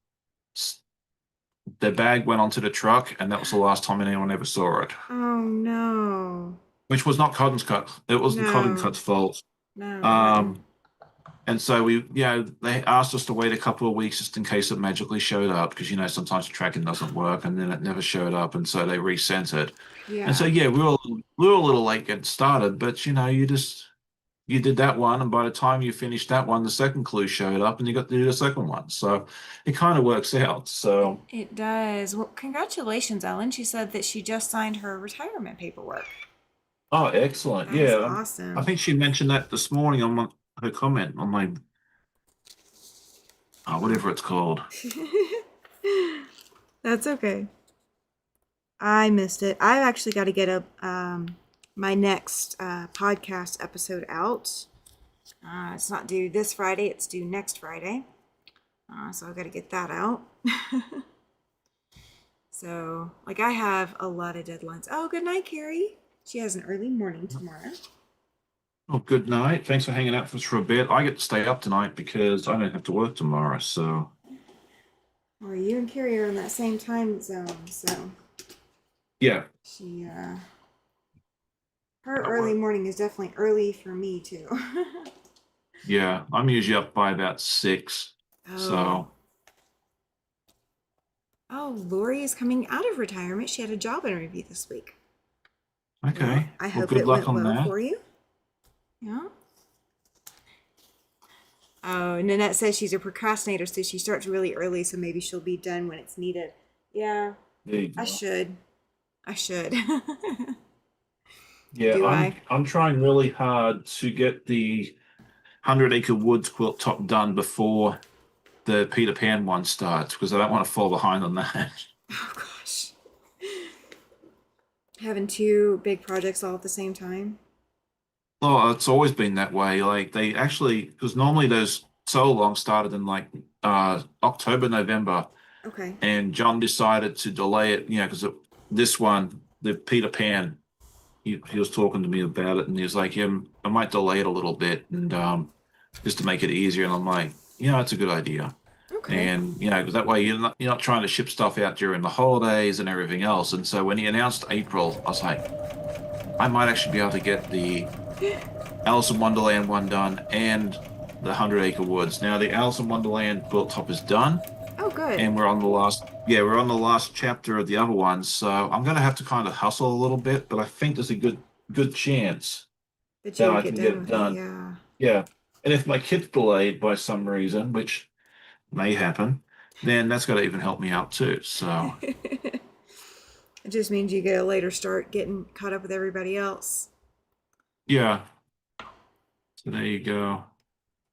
Their bag went onto the truck, and that was the last time anyone ever saw it. Oh no. Which was not Cotton's cut. It wasn't Cotton No. Cut's fault. No, no. Um, And so they asked us to wait a couple of weeks just in case it magically showed up because sometimes the tracking doesn't work and then it never showed up and so they resent it. And so Yeah. yeah, we were a little late getting started, but you did that one and by the time you finished that one, the second clue showed up and you got to do the second one. So it kind of works out. So It does. Well, congratulations, Ellen. She said that she just signed her retirement paperwork. oh, excellent. That is Yeah, I awesome. think she mentioned that this morning on her comment on my whatever it's called. That's okay. I missed it. I've actually got to get my next podcast episode out. It's not due this Friday, it's due next Friday. So I've got to get that out. So, like, I have a lot of deadlines. Oh, good night, Carrie. She has an early morning tomorrow. Oh, good night. Thanks for hanging out for us for a bit. I get to stay up tonight because I don't have to work tomorrow. So, Well, you and Carrie are in that same time zone, so yeah. she, her early morning is definitely early for me too. Yeah, I'm usually up by about 6. Oh. So, Oh, Lori is coming out of retirement. She had a job interview this week. okay. Well, I Well, hope good it luck went on well that. for you. Yeah. Oh, Nanette says she's a procrastinator, so she starts really early, so maybe she'll be done when it's needed. Yeah, There you I go. should. I should. Yeah, Do I'm I? I'm trying really hard to get the 100-acre woods quilt top done before the Peter Pan one starts because I don't want to fall behind on that. Oh gosh. Having two big projects all at the same time. Oh, it's always been that way. Like they actually, because normally those so long started in like October, November, Okay. and John decided to delay it, because this one, the Peter Pan, he was talking to me about it, and he was like, "Yeah, I might delay it a little bit, and just to make it easier." And I'm like, "Yeah, that's a good idea." Okay. And because that way you're not trying to ship stuff out during the holidays and everything else. And so when he announced April, I was like, I might actually be able to get the Alice in Wonderland one done and the 100-acre woods. Now the Alice in Wonderland quilt top is done, Oh, good. and we're on the last chapter of the other one. So I'm gonna have to kind of hustle a little bit, but I think there's a good chance That that you'll I get can get done it with it, done. yeah. Yeah. And if my kit's delayed by some reason, which may happen, then that's got to even help me out too. So, It just means you get a later start getting caught up with everybody else. yeah. So there you go.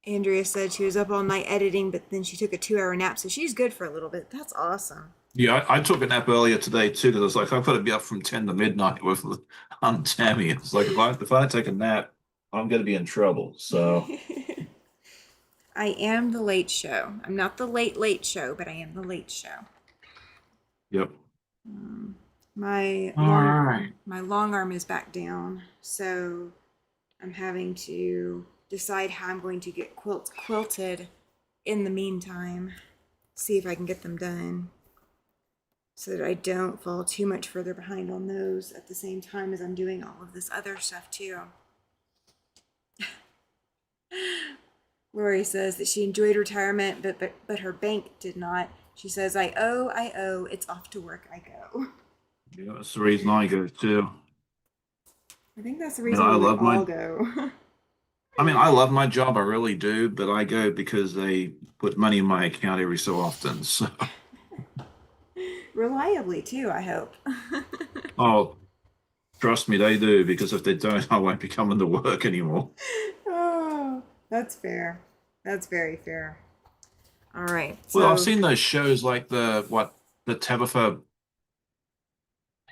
Andrea said she was up all night editing, but then she took a 2 hour nap, so she's good for a little bit. That's awesome. Yeah, I took a nap earlier today too because I was like, I've got to be up from 10 to midnight with Tammy. It's like if I don't take a nap, I'm going to be in trouble. So, I am the late show. I'm not the late late show, but I am the late show. yep. My All right. long arm is back down, so I'm having to decide how I'm going to get quilts quilted in the meantime. See if I can get them done so that I don't fall too much further behind on those at the same time as I'm doing all of this other stuff too. Lori says that she enjoyed retirement, but her bank did not. She says, I owe, it's off to work I go. Yeah, that's the reason I go too. I think that's the I mean, reason I why we love all my, go. I mean, I love my job. I really do, but I go because they put money in my account every so often. So, Reliably too, I hope. oh, trust me, they do because if they don't, I won't be coming to work anymore. Oh, that's fair. That's very fair. All right. Well, I've So, seen those shows like the Tabitha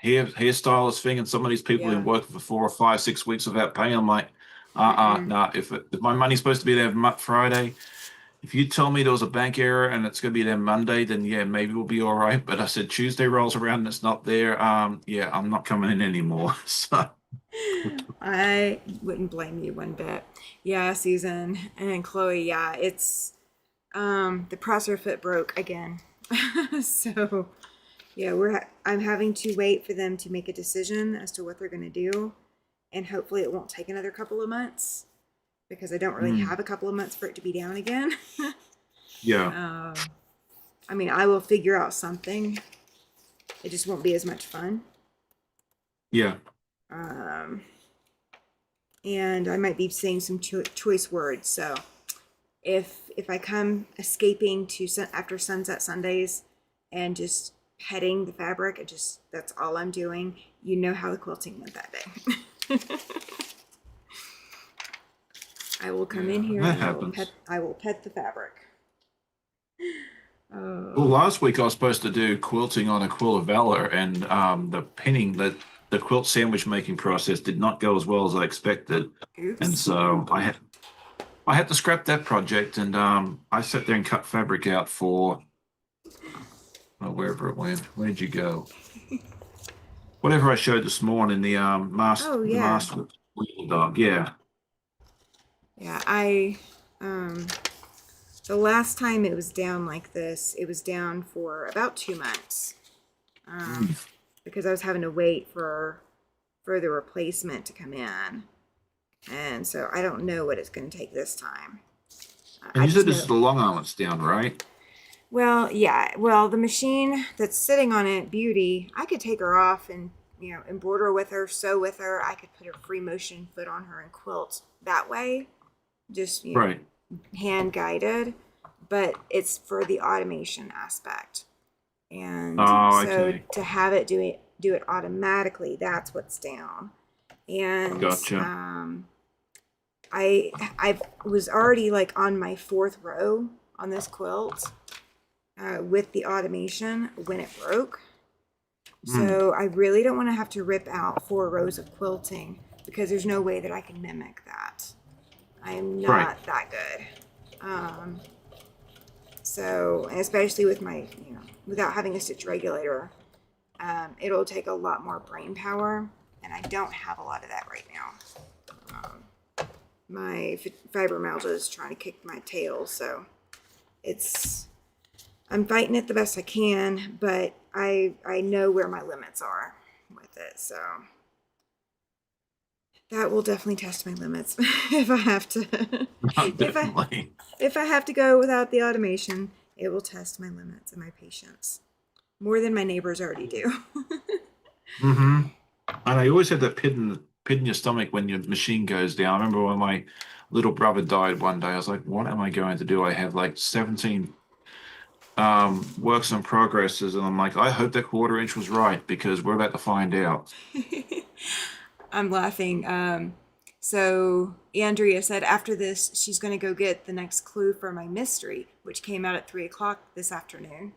hairstylist thing, and some of these people yeah. been working for 4 or 5, 6 weeks without pay. I'm like, Mm-mm. nah. If my money's supposed to be there Friday, if you tell me there was a bank error and it's gonna be there Monday, then yeah, maybe we'll be all right. But I said Tuesday rolls around and it's not there. Yeah, I'm not coming in anymore. So I wouldn't blame you one bit. Yeah, Susan and Chloe, yeah, it's the presser foot broke again. So, yeah, I'm having to wait for them to make a decision as to what they're going to do, and hopefully it won't take another couple of months because I don't really mm, have a couple of months for it to be down again. yeah, I mean, I will figure out something. It just won't be as much fun. yeah. Um, and I might be saying some choice words. So if I come escaping to after sunset Sundays and just petting the fabric, that's all I'm doing. You know how the quilting went that day. I will come in Yeah, here that and happens. I will pet the fabric. Well, Oh, last week I was supposed to do quilting on a quill of valor and the pinning that the quilt sandwich making process did not go as well as I expected, and Oops. so I had to scrap that project, and I sat there and cut fabric out for wherever it went. Where'd you go? Whatever I showed this morning, Oh the yeah. master wheel dog. Yeah. Yeah, I the last time it was down like this, it was down for about 2 months. Mm. Because I was having to wait for the replacement to come in. And so I don't know what it's going to take this time. And I you just said this is know. the long arm that's down, right? Well, yeah. Well, the machine that's sitting on it, Beauty, I could take her off and, embroider with her, sew with her. I could put a free motion foot on her and quilt that way, just, Right. hand guided. But it's for the automation aspect. And Oh, so okay. to have it do it automatically, that's what's down. And Gotcha. I was already like on my fourth row on this quilt with the automation when it broke. Mm. So I really don't want to have to rip out 4 rows of quilting because there's no way that I can mimic that. I am Right. not that good. So, and especially with my, without having a stitch regulator, it'll take a lot more brain power, and I don't have a lot of that right now. My fibromyalgia is trying to kick my tail, so I'm fighting it the best I can, but I know where my limits are with it, so that will definitely test my limits if I have to. if I Definitely. if I have to go without the automation, it will test my limits and my patience more than my neighbors already do. Mm-hmm. And I always have that pit in your stomach when your machine goes down. I remember when my little brother died one day, I was like, what am I going to do? I have like 17 works in progresses, and I'm like, I hope that 1/4 inch was right because we're about to find out. I'm laughing. So Andrea said after this, she's going to go get the next clue for my mystery, which came out at 3 o'clock this afternoon.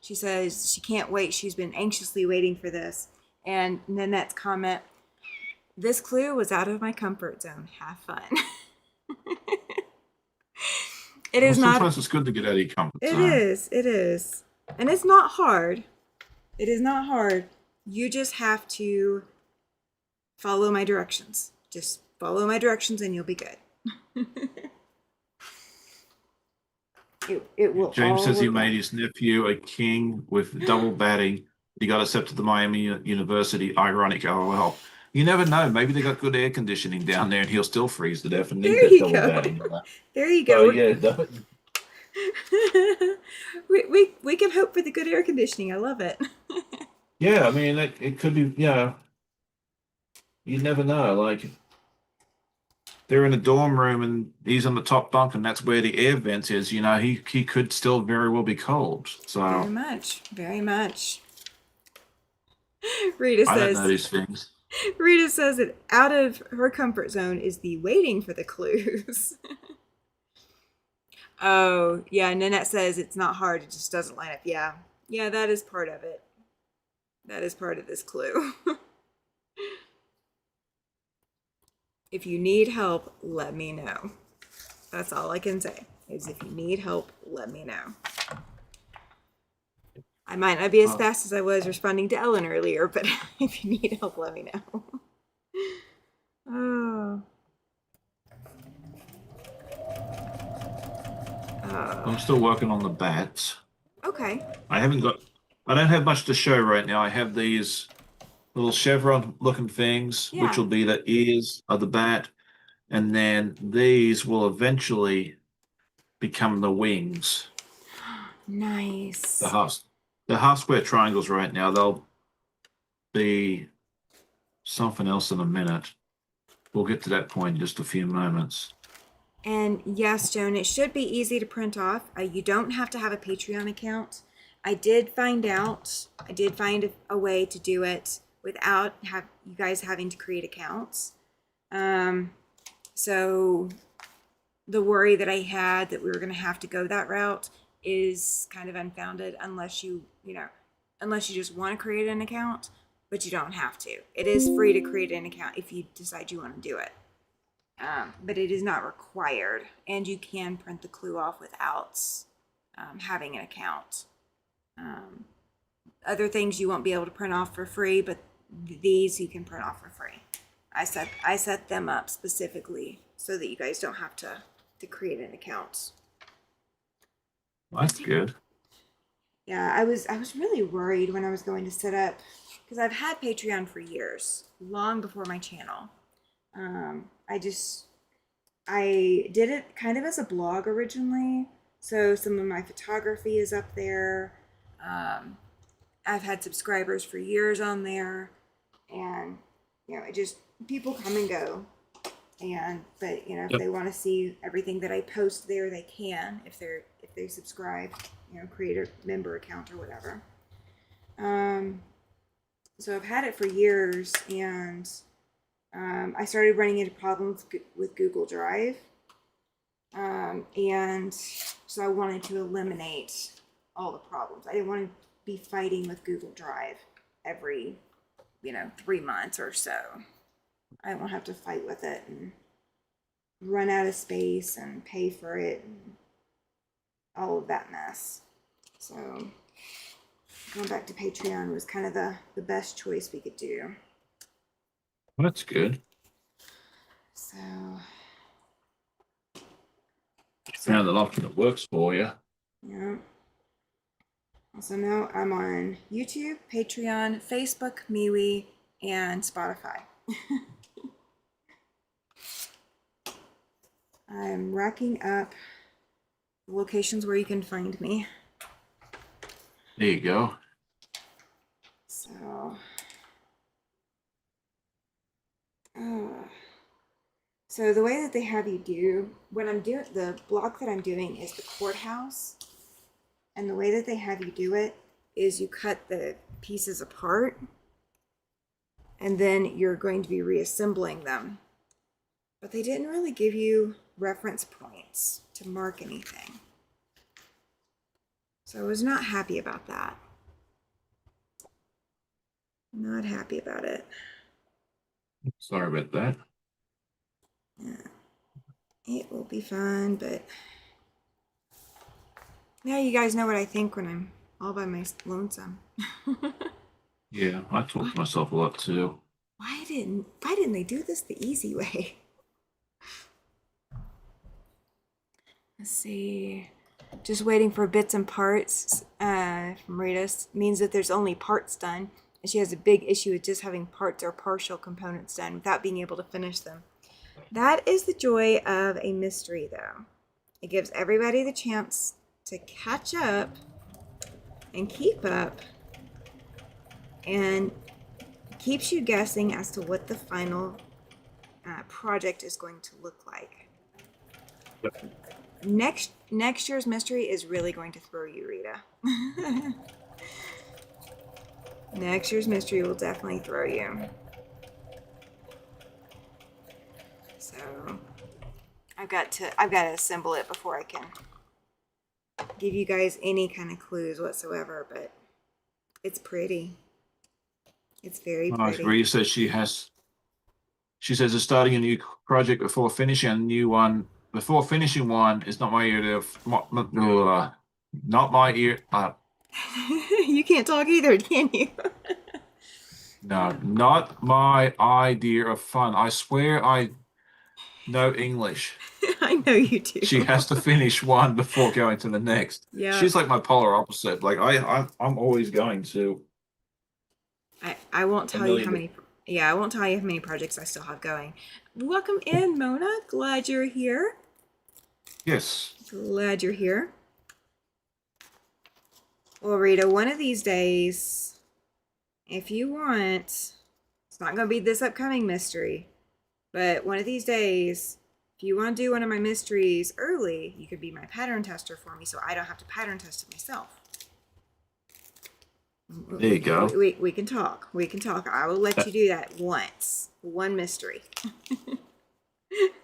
She says she can't wait. She's been anxiously waiting for this. And Nanette's comment, this clue was out of my comfort zone. Have fun. It Well, is not, sometimes it's good to get out of your comfort it zone. is, it is. And it's not hard. It is not hard. You just have to follow my directions. Just follow my directions and you'll be good. It will James all says he work out. made his nephew a king with double batting. He got accepted to Miami University. Ironic, LOL. You never know. Maybe they got good air conditioning down there, and he'll still freeze to death and need There that you double go. batting. There you So go. yeah, We can hope for the good air conditioning. I love it. yeah. I mean, it could be. You never know. Like they're in a dorm room, and he's on the top bunk, and that's where the air vent is. He could still very well be cold. Very So much. Very much. Rita I don't know says these things. Rita says that out of her comfort zone is the waiting for the clues. Oh, yeah, Nanette says it's not hard, it just doesn't line up. Yeah. Yeah, that is part of it. That is part of this clue. If you need help, let me know. That's all I can say. Is if you need help, let me know. I might not be as Uh, fast as I was responding to Ellen earlier, but if you need help, let me know. Oh. I'm still working on the bats. Okay. I haven't got. I don't have much to show right now. I have these little chevron looking things, which Yeah. will be the ears of the bat, and then these will eventually become the wings. The Nice. half the half square triangles right now, they'll be something else in a minute. We'll get to that point in just a few moments. And yes, Joan, it should be easy to print off. You don't have to have a Patreon account. I did find a way to do it without you guys having to create accounts. So the worry that I had that we were going to have to go that route is kind of unfounded unless you just want to create an account. but you don't have to. It is free to create an account if you decide you want to do it. But it is not required, and you can print the clue off without having an account. Other things you won't be able to print off for free, but these you can print off for free. I set them up specifically so that you guys don't have to create an account. Well, that's good. Yeah, I was really worried when I was going to set up, because I've had Patreon for years, long before my channel. I did it kind of as a blog originally, so some of my photography is up there. I've had subscribers for years on there, and it just, people come and go. But if they want to see everything that I post there, they can, if they subscribe, create a member account or whatever. So I've had it for years, and I started running into problems with Google Drive, and so I wanted to eliminate all the problems. I didn't want to be fighting with Google Drive every 3 months or so. I don't want to have to fight with it and run out of space and pay for it and all of that mess. So going back to Patreon was kind of the best choice we could do. Well, that's good. So Found an option that works for you. yeah. So now I'm on YouTube, Patreon, Facebook, MeWe, and Spotify. I'm racking up locations where you can find me. There you go. So the way that they have you do, what I'm doing, the block that I'm doing is the courthouse. And the way that they have you do it is you cut the pieces apart, and then you're going to be reassembling them. But they didn't really give you reference points to mark anything. So I was not happy about that. Not happy about it. Sorry about that. Yeah. It will be fun, but now you guys know what I think when I'm all by my lonesome. Yeah, I talk to myself a lot too. Why didn't they do this the easy way? Let's see. Just waiting for bits and parts from Rita means that there's only parts done. And she has a big issue with just having parts or partial components done without being able to finish them. That is the joy of a mystery, though. It gives everybody the chance to catch up and keep up, and keeps you guessing as to what the final project is going to look like. Next year's mystery is really going to throw you, Rita. Next year's mystery will definitely throw you. So I've got to assemble it before I can give you guys any kind of clues whatsoever, but it's pretty. It's very pretty. Rita says she says it's starting a new project before finishing a new one. Before finishing one is not my area of not my ear. You can't talk either, can you? No, not my idea of fun. I swear I know English. I know you do. She has to finish one before going to the next. Yeah. She's like my polar opposite. Like I'm always going to. I won't tell you how many. Yeah, I won't tell you how many projects I still have going. Welcome in, Mona. Glad you're here. Yes. Glad you're here. Well, Rita, one of these days, if you want, it's not going to be this upcoming mystery, but one of these days, if you want to do one of my mysteries early, you could be my pattern tester for me so I don't have to pattern test it myself. There you go. We can talk. We can talk. I will let you do that once. One mystery.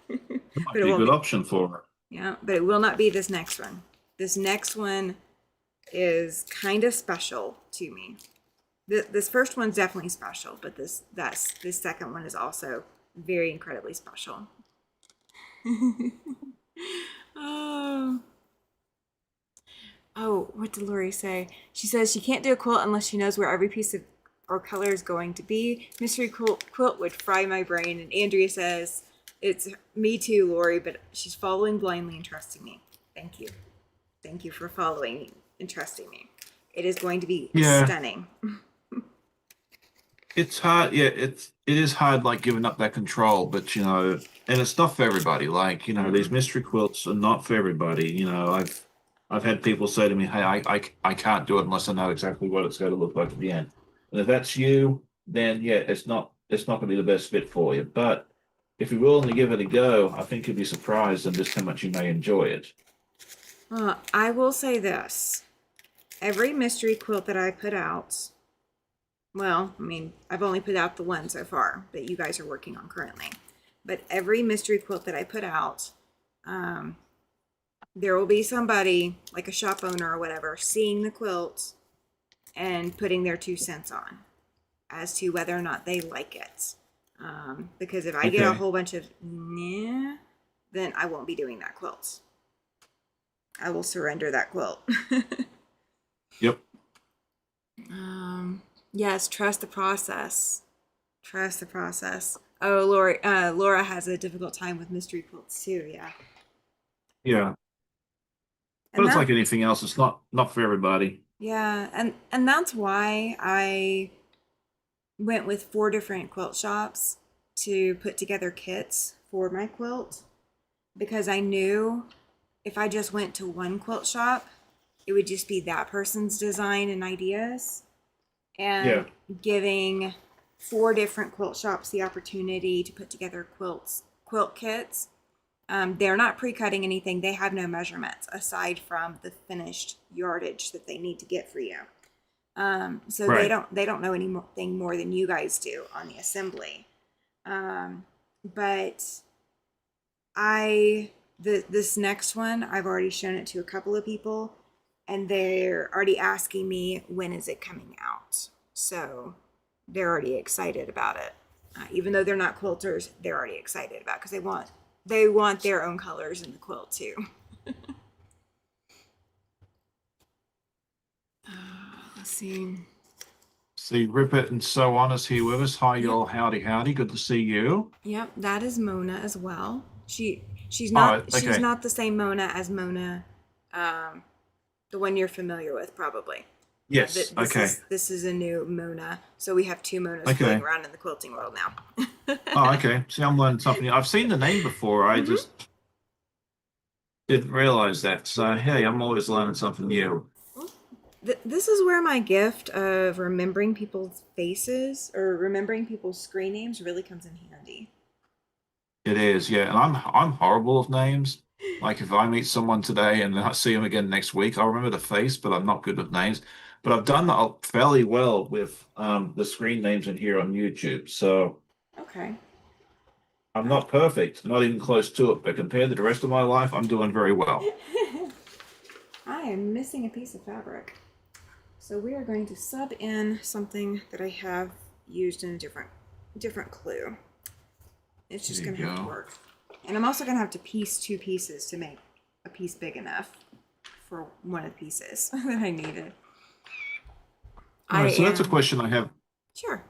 Might be a good option for her. Yeah, but it will not be this next one. This next one is kind of special to me. This first one's definitely special, but this second one is also very incredibly special. Oh. Oh, what did Lori say? She says she can't do a quilt unless she knows where every piece of or color is going to be. Mystery quilt would fry my brain. And Andrea says, it's me too, Lori, but she's following blindly and trusting me. Thank you. Thank you for following and trusting me. It is going to be stunning. It's hard, yeah, it is hard like giving up that control, but and it's not for everybody. Like, these mystery quilts are not for everybody. I've had people say to me, "Hey, I can't do it unless I know exactly what it's going to look like at the end." And if that's you, then yeah, it's not going to be the best fit for you. But if you're willing to give it a go, I think you'll be surprised at just how much you may enjoy it. I will say this. Every mystery quilt that I put out, well, I mean, I've only put out the one so far that you guys are working on currently. But every mystery quilt that I put out, there will be somebody, like a shop owner or whatever, seeing the quilt and putting their 2 cents on as to whether or not they like it. Because if I get a whole bunch of nah, then I won't be doing that quilt. I will surrender that quilt. Yep. Yes, trust the process. Trust the process. Oh, Laura has a difficult time with mystery quilts too. Yeah. Yeah. But it's like anything else. It's not for everybody. Yeah, and that's why I went with 4 different quilt shops to put together kits for my quilt, because I knew if I just went to one quilt shop, it would just be that person's design and ideas. And giving 4 different quilt shops the opportunity to put together quilt kits. They're not pre-cutting anything. They have no measurements aside from the finished yardage that they need to get for you. So they don't know anything more than you guys do on the assembly. But this next one, I've already shown it to a couple of people, and they're already asking me, when is it coming out? So they're already excited about it. Even though they're not quilters, they're already excited about it because they want their own colors in the quilt too. Let's see. See, Ripper and so on is here with us. Hi, y'all. Howdy, howdy. Good to see you. Yep, that is Mona as well. She's not she's not the same Mona as Mona, the one you're familiar with, probably. Yes. This is a new Mona, so we have 2 Monas floating around in the quilting world now. Oh, okay. See, I'm learning something. I've seen the name before. I just didn't realize that. So, hey, I'm always learning something new. This is where my gift of remembering people's faces or remembering people's screen names really comes in handy. It is, yeah. And I'm horrible with names. Like if I meet someone today and then I see them again next week, I'll remember the face, but I'm not good with names. But I've done that fairly well with the screen names in here on YouTube. So I'm not perfect, not even close to it, but compared to the rest of my life, I'm doing very well. I am missing a piece of fabric. So we are going to sub in something that I have used in a different clue. It's just going to have to work. And I'm also going to have to piece 2 pieces to make a piece big enough for one of the pieces that I needed. All right, so that's a question I have. Sure.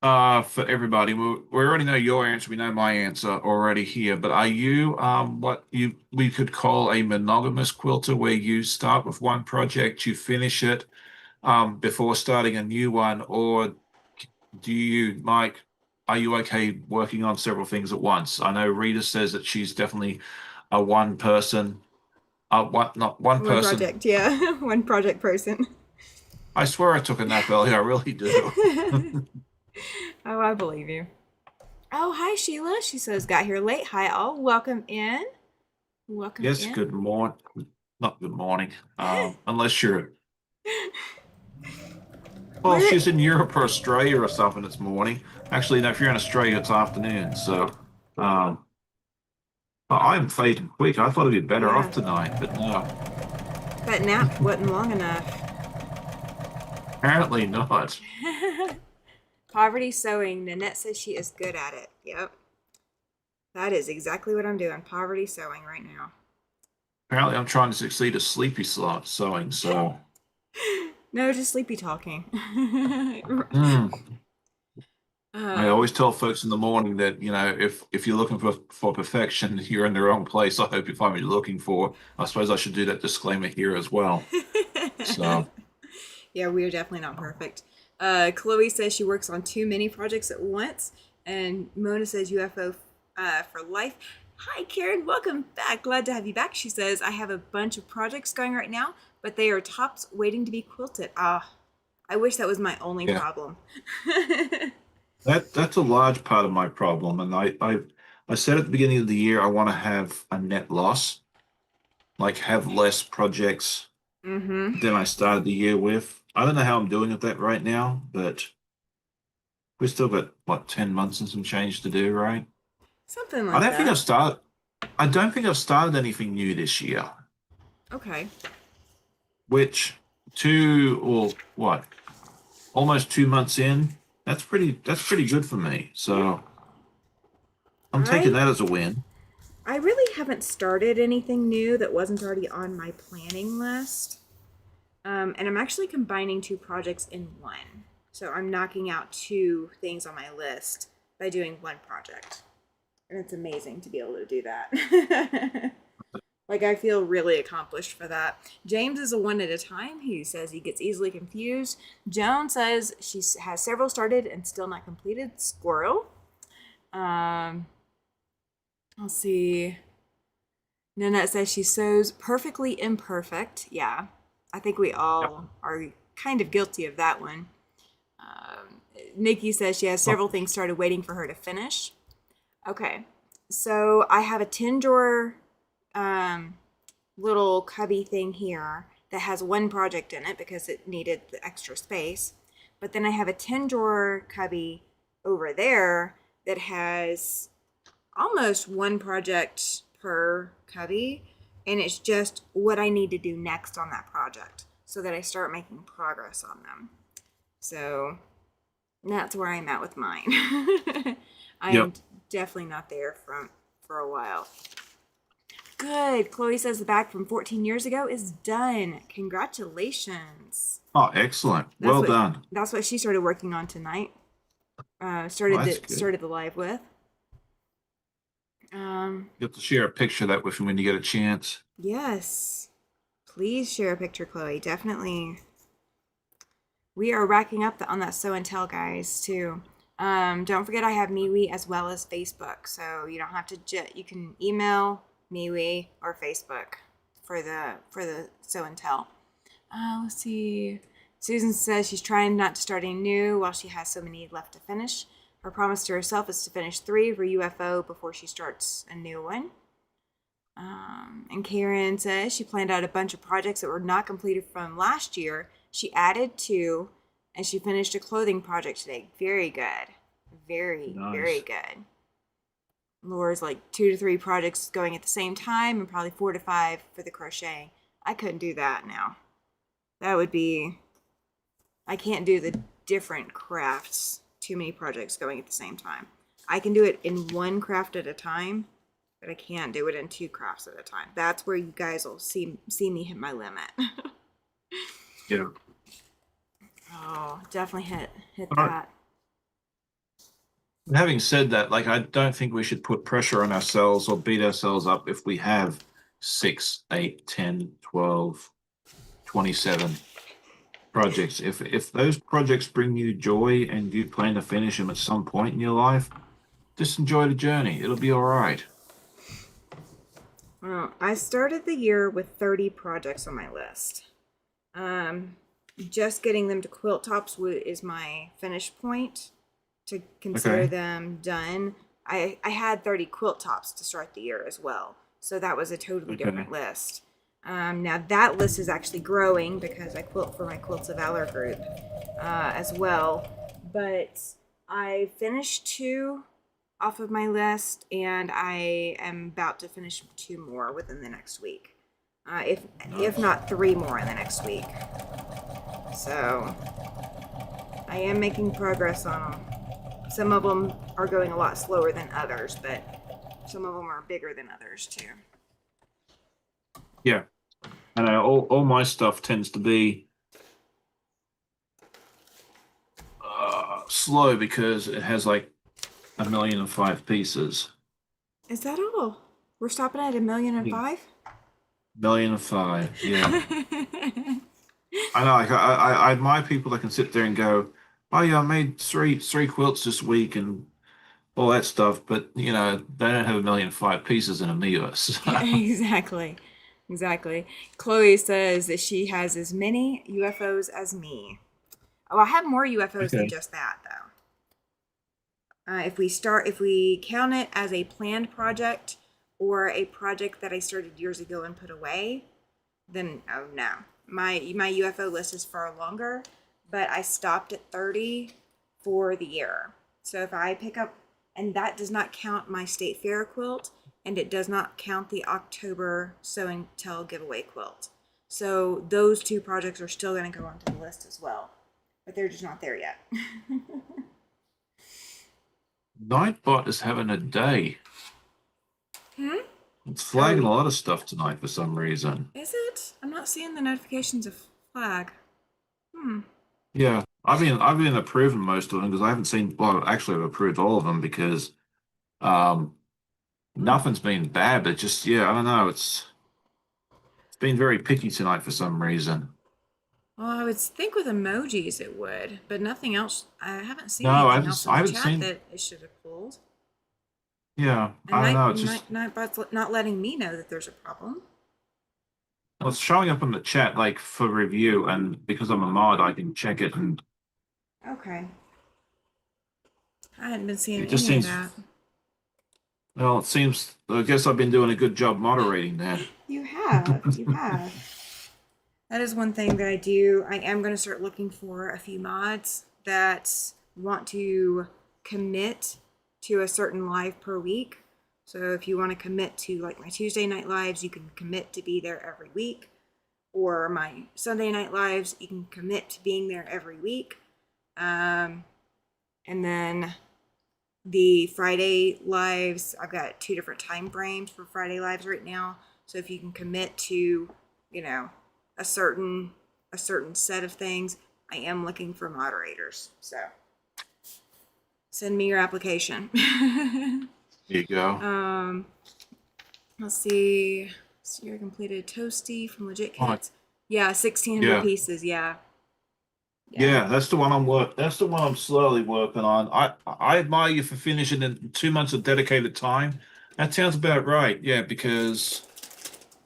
For everybody, we already know your answer. We know my answer already here. But are you what we could call a monogamous quilter, where you start with one project, you finish it before starting a new one, or do you, Mike? Are you okay working on several things at once? I know Rita says that she's definitely a one person. Not one person. Project, yeah, one project person. I swear I took a nap earlier. I really do. Oh, I believe you. Oh, hi, Sheila. She says, got here late. Hi, all. Welcome in. Welcome in. Yes, good morning. Not good morning. Unless you're... Well, she's in Europe or Australia or something this morning. Actually, no, if you're in Australia, it's afternoon. So, I'm fading quick. I thought it'd be better off tonight, but no. That nap wasn't long enough. Apparently not. Poverty sewing. Nanette says she is good at it. Yep. That is exactly what I'm doing. Poverty sewing right now. Apparently, I'm trying to succeed at sleepy slot sewing. So, No, just sleepy talking. mm. I um, always tell folks in the morning that, if you're looking for perfection, you're in the wrong place. I hope you find what you're looking for. I suppose I should do that disclaimer here as well. So, yeah, we are definitely not perfect. Chloe says she works on too many projects at once. And Mona says UFO for life. Hi, Karen. Welcome back. Glad to have you back. She says, I have a bunch of projects going right now, but they are tops waiting to be quilted. Ah, I wish that was my only yeah, problem. that's a large part of my problem. And I said at the beginning of the year I want to have a net loss, like have less projects Mm-hmm. than I started the year with. I don't know how I'm doing with that right now, but we've still got what 10 months and some change to do, right? Something I like don't think that. I've started. I don't think I've started anything new this year, Okay. which two or what, almost 2 months in, that's pretty good for me. So I'm taking I that as a win. I really haven't started anything new that wasn't already on my planning list. And I'm actually combining two projects in one. So I'm knocking out two things on my list by doing one project. And it's amazing to be able to do that. Like, I feel really accomplished for that. James is a one at a time. He says he gets easily confused. Joan says she has several started and still not completed. Squirrel. Um, let's see. Nanette says she sews perfectly imperfect. Yeah, I think we Yep. all are kind of guilty of that one. Nikki says she has Oh, several things started waiting for her to finish. Okay, so I have a 10 drawer um, little cubby thing here that has one project in it because it needed the extra space. But then I have a 10 drawer cubby over there that has almost one project per cubby, and it's just what I need to do next on that project so that I start making progress on them. So that's where I'm at with mine. I am yep. definitely not there for a while. Good. Chloe says the bag from 14 years ago is done. Congratulations. Oh, excellent. That's Well what done. that's what she started working on tonight. Oh, Started that's the good. started the live with. Um, You have to share a picture of that with me when you get a chance. yes. Please share a picture, Chloe. Definitely. We are racking up on that show and tell, guys, too. Don't forget I have MeWe as well as Facebook, so you don't have to. You can email MeWe or Facebook for the show and tell. Let's see. Susan says she's trying not to start any new while she has so many left to finish. Her promise to herself is to finish 3 for UFO before she starts a new one. And Karen says she planned out a bunch of projects that were not completed from last year. She added 2, and she finished a clothing project today. Very good. Very, very Nice. good. Laura's like 2 to 3 projects going at the same time, and probably 4 to 5 for the crochet. I couldn't do that now. That would be. I can't do the different crafts. Too many projects going at the same time. I can do it in one craft at a time, but I can't do it in 2 crafts at a time. That's where you guys will see me hit my limit. Yeah. Oh, definitely hit All right. that. Having said that, like I don't think we should put pressure on ourselves or beat ourselves up if we have 6, 8, 10, 12, 27 projects. If those projects bring you joy and you plan to finish them at some point in your life, just enjoy the journey. It'll be all right. Well, I started the year with 30 projects on my list. Um, just getting them to quilt tops is my finish point to consider Okay. them done. I had 30 quilt tops to start the year as well. So that was a totally Okay. different list. Now that list is actually growing because I quilt for my Quilts of Valor group as well. But I finished 2 off of my list, and I am about to finish 2 more within the next week. If Nice. not 3 more in the next week. So I am making progress on them. Some of them are going a lot slower than others, but some of them are bigger than others too. Yeah. And all my stuff tends to be slow because it has like 1,000,005 pieces. Is that all? We're stopping at 1,000,005? 1,000,005, yeah. I know, like I admire people that can sit there and go, "Oh yeah, I made three quilts this week and all that stuff," but you know they don't have 1,000,005 pieces in them either. So, Exactly. Exactly. Chloe says that she has as many UFOs as me. Oh, I have more UFOs than okay, just that, though. If we count it as a planned project or a project that I started years ago and put away, then oh no, my UFO list is far longer. But I stopped at 30 for the year. So if I pick up, and that does not count my state fair quilt, and it does not count the October Sew and Tell giveaway quilt. So those two projects are still going to go onto the list as well, but they're just not there yet. Nightbot is having a day. Hmm? It's flagging Oh, a lot of stuff tonight for some reason. is it? I'm not seeing the notifications of flag. Hmm. Yeah, I've been approving most of them because I haven't seen. Well, actually, I've approved all of them because um Hmm. nothing's been bad, but just yeah, I don't know. It's been very picky tonight for some reason. Well, I would think with emojis it would, but nothing else. I haven't seen No, anything else in I the haven't chat seen. that it should have pulled. Yeah, And I don't know. It's just Nightbot's not letting me know that there's a problem. well, it's showing up in the chat like for review, and because I'm a mod, I can check it, and Okay. I hadn't been seeing it just any of seems. that. Well, it seems. I guess I've been doing a good job moderating that. You have. You have. That is one thing that I do. I am going to start looking for a few mods that want to commit to a certain live per week. So if you want to commit to like my Tuesday night lives, you can commit to be there every week. Or my Sunday night lives, you can commit to being there every week. And then the Friday lives, I've got 2 different time frames for Friday lives right now. So if you can commit to, you know, a certain set of things, I am looking for moderators. So send me your application. There you go. um, let's see. So you're completed toasty from Legit Oh, Kits. Yeah, 1,600 yeah. pieces. Yeah, yeah. Yeah, that's the one That's the one I'm slowly working on. I admire you for finishing in 2 months of dedicated time. That sounds about right. Yeah, because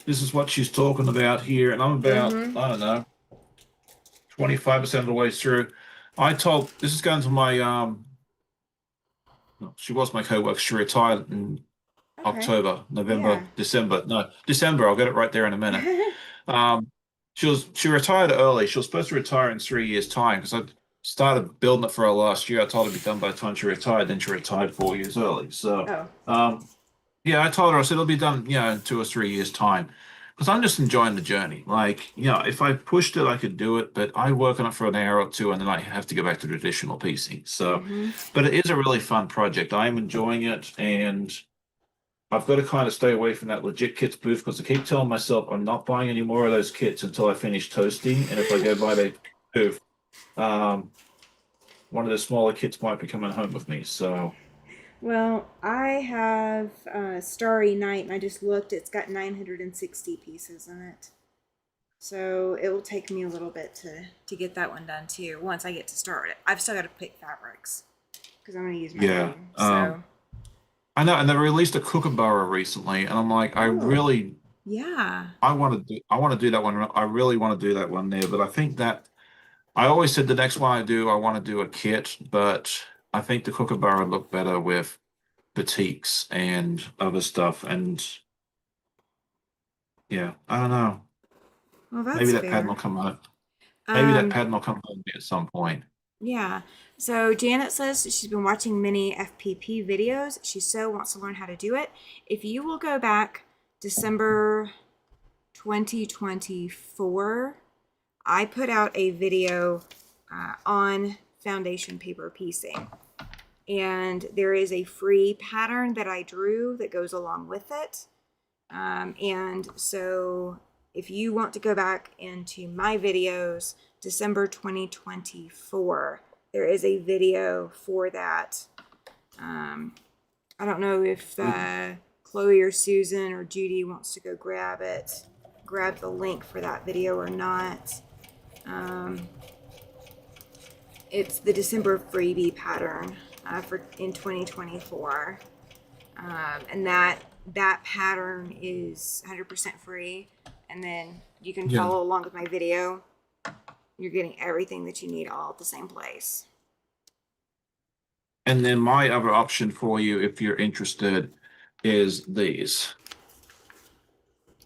this is what she's talking about here, and I'm about Mm-hmm. I don't know 25% of the way through. I told this is going to my she was my co-worker. She retired in Okay. October, November, Yeah. December. No, December. I'll get it right there in a minute. Um, she retired early. She was supposed to retire in 3 years' time because I started building it for her last year. I told her it'd be done by the time she retired. Then she retired 4 years early. So, Oh. yeah, I told her I said it'll be done, in 2 or 3 years' time because I'm just enjoying the journey. Like, if I pushed it, I could do it, but I work on it for an hour or two and then I have to go back to traditional piecing. So, Mm-hmm. but it is a really fun project. I am enjoying it and. I've got to kind of stay away from that legit kits booth because I keep telling myself I'm not buying any more of those kits until I finish toasting. And if I go buy that booth, um, one of the smaller kits might be coming home with me. So Well, I have Starry Night, and I just looked. It's got 960 pieces in it, so it will take me a little bit to get that one done too. Once I get to start it, I've still got to pick fabrics because I'm going to use my yeah, own. So, I know, and they released a kookaburra recently, and I'm like, oh yeah, I want to do that one. I really want to do that one there, but I think that I always said the next one I want to do a kit, but I think the kookaburra look better with batiks and other stuff, and yeah, I don't know. well Maybe that's that pattern will fair. come home. Maybe that Um, pattern will come home at some point. yeah. So Janet says she's been watching many FPP videos. She so wants to learn how to do it. If you will go back December 2024, I put out a video on foundation paper piecing, and there is a free pattern that I drew that goes along with it. And so if you want to go back into my videos, December 2024, there is a video for that. I don't know if Chloe or Susan or Judy wants to go grab the link for that video or not. It's the December freebie pattern in 2024, and that pattern is 100% free, and then you can follow along with my video. You're getting everything that you need all at the same place. And then my other option for you, if you're interested, is these.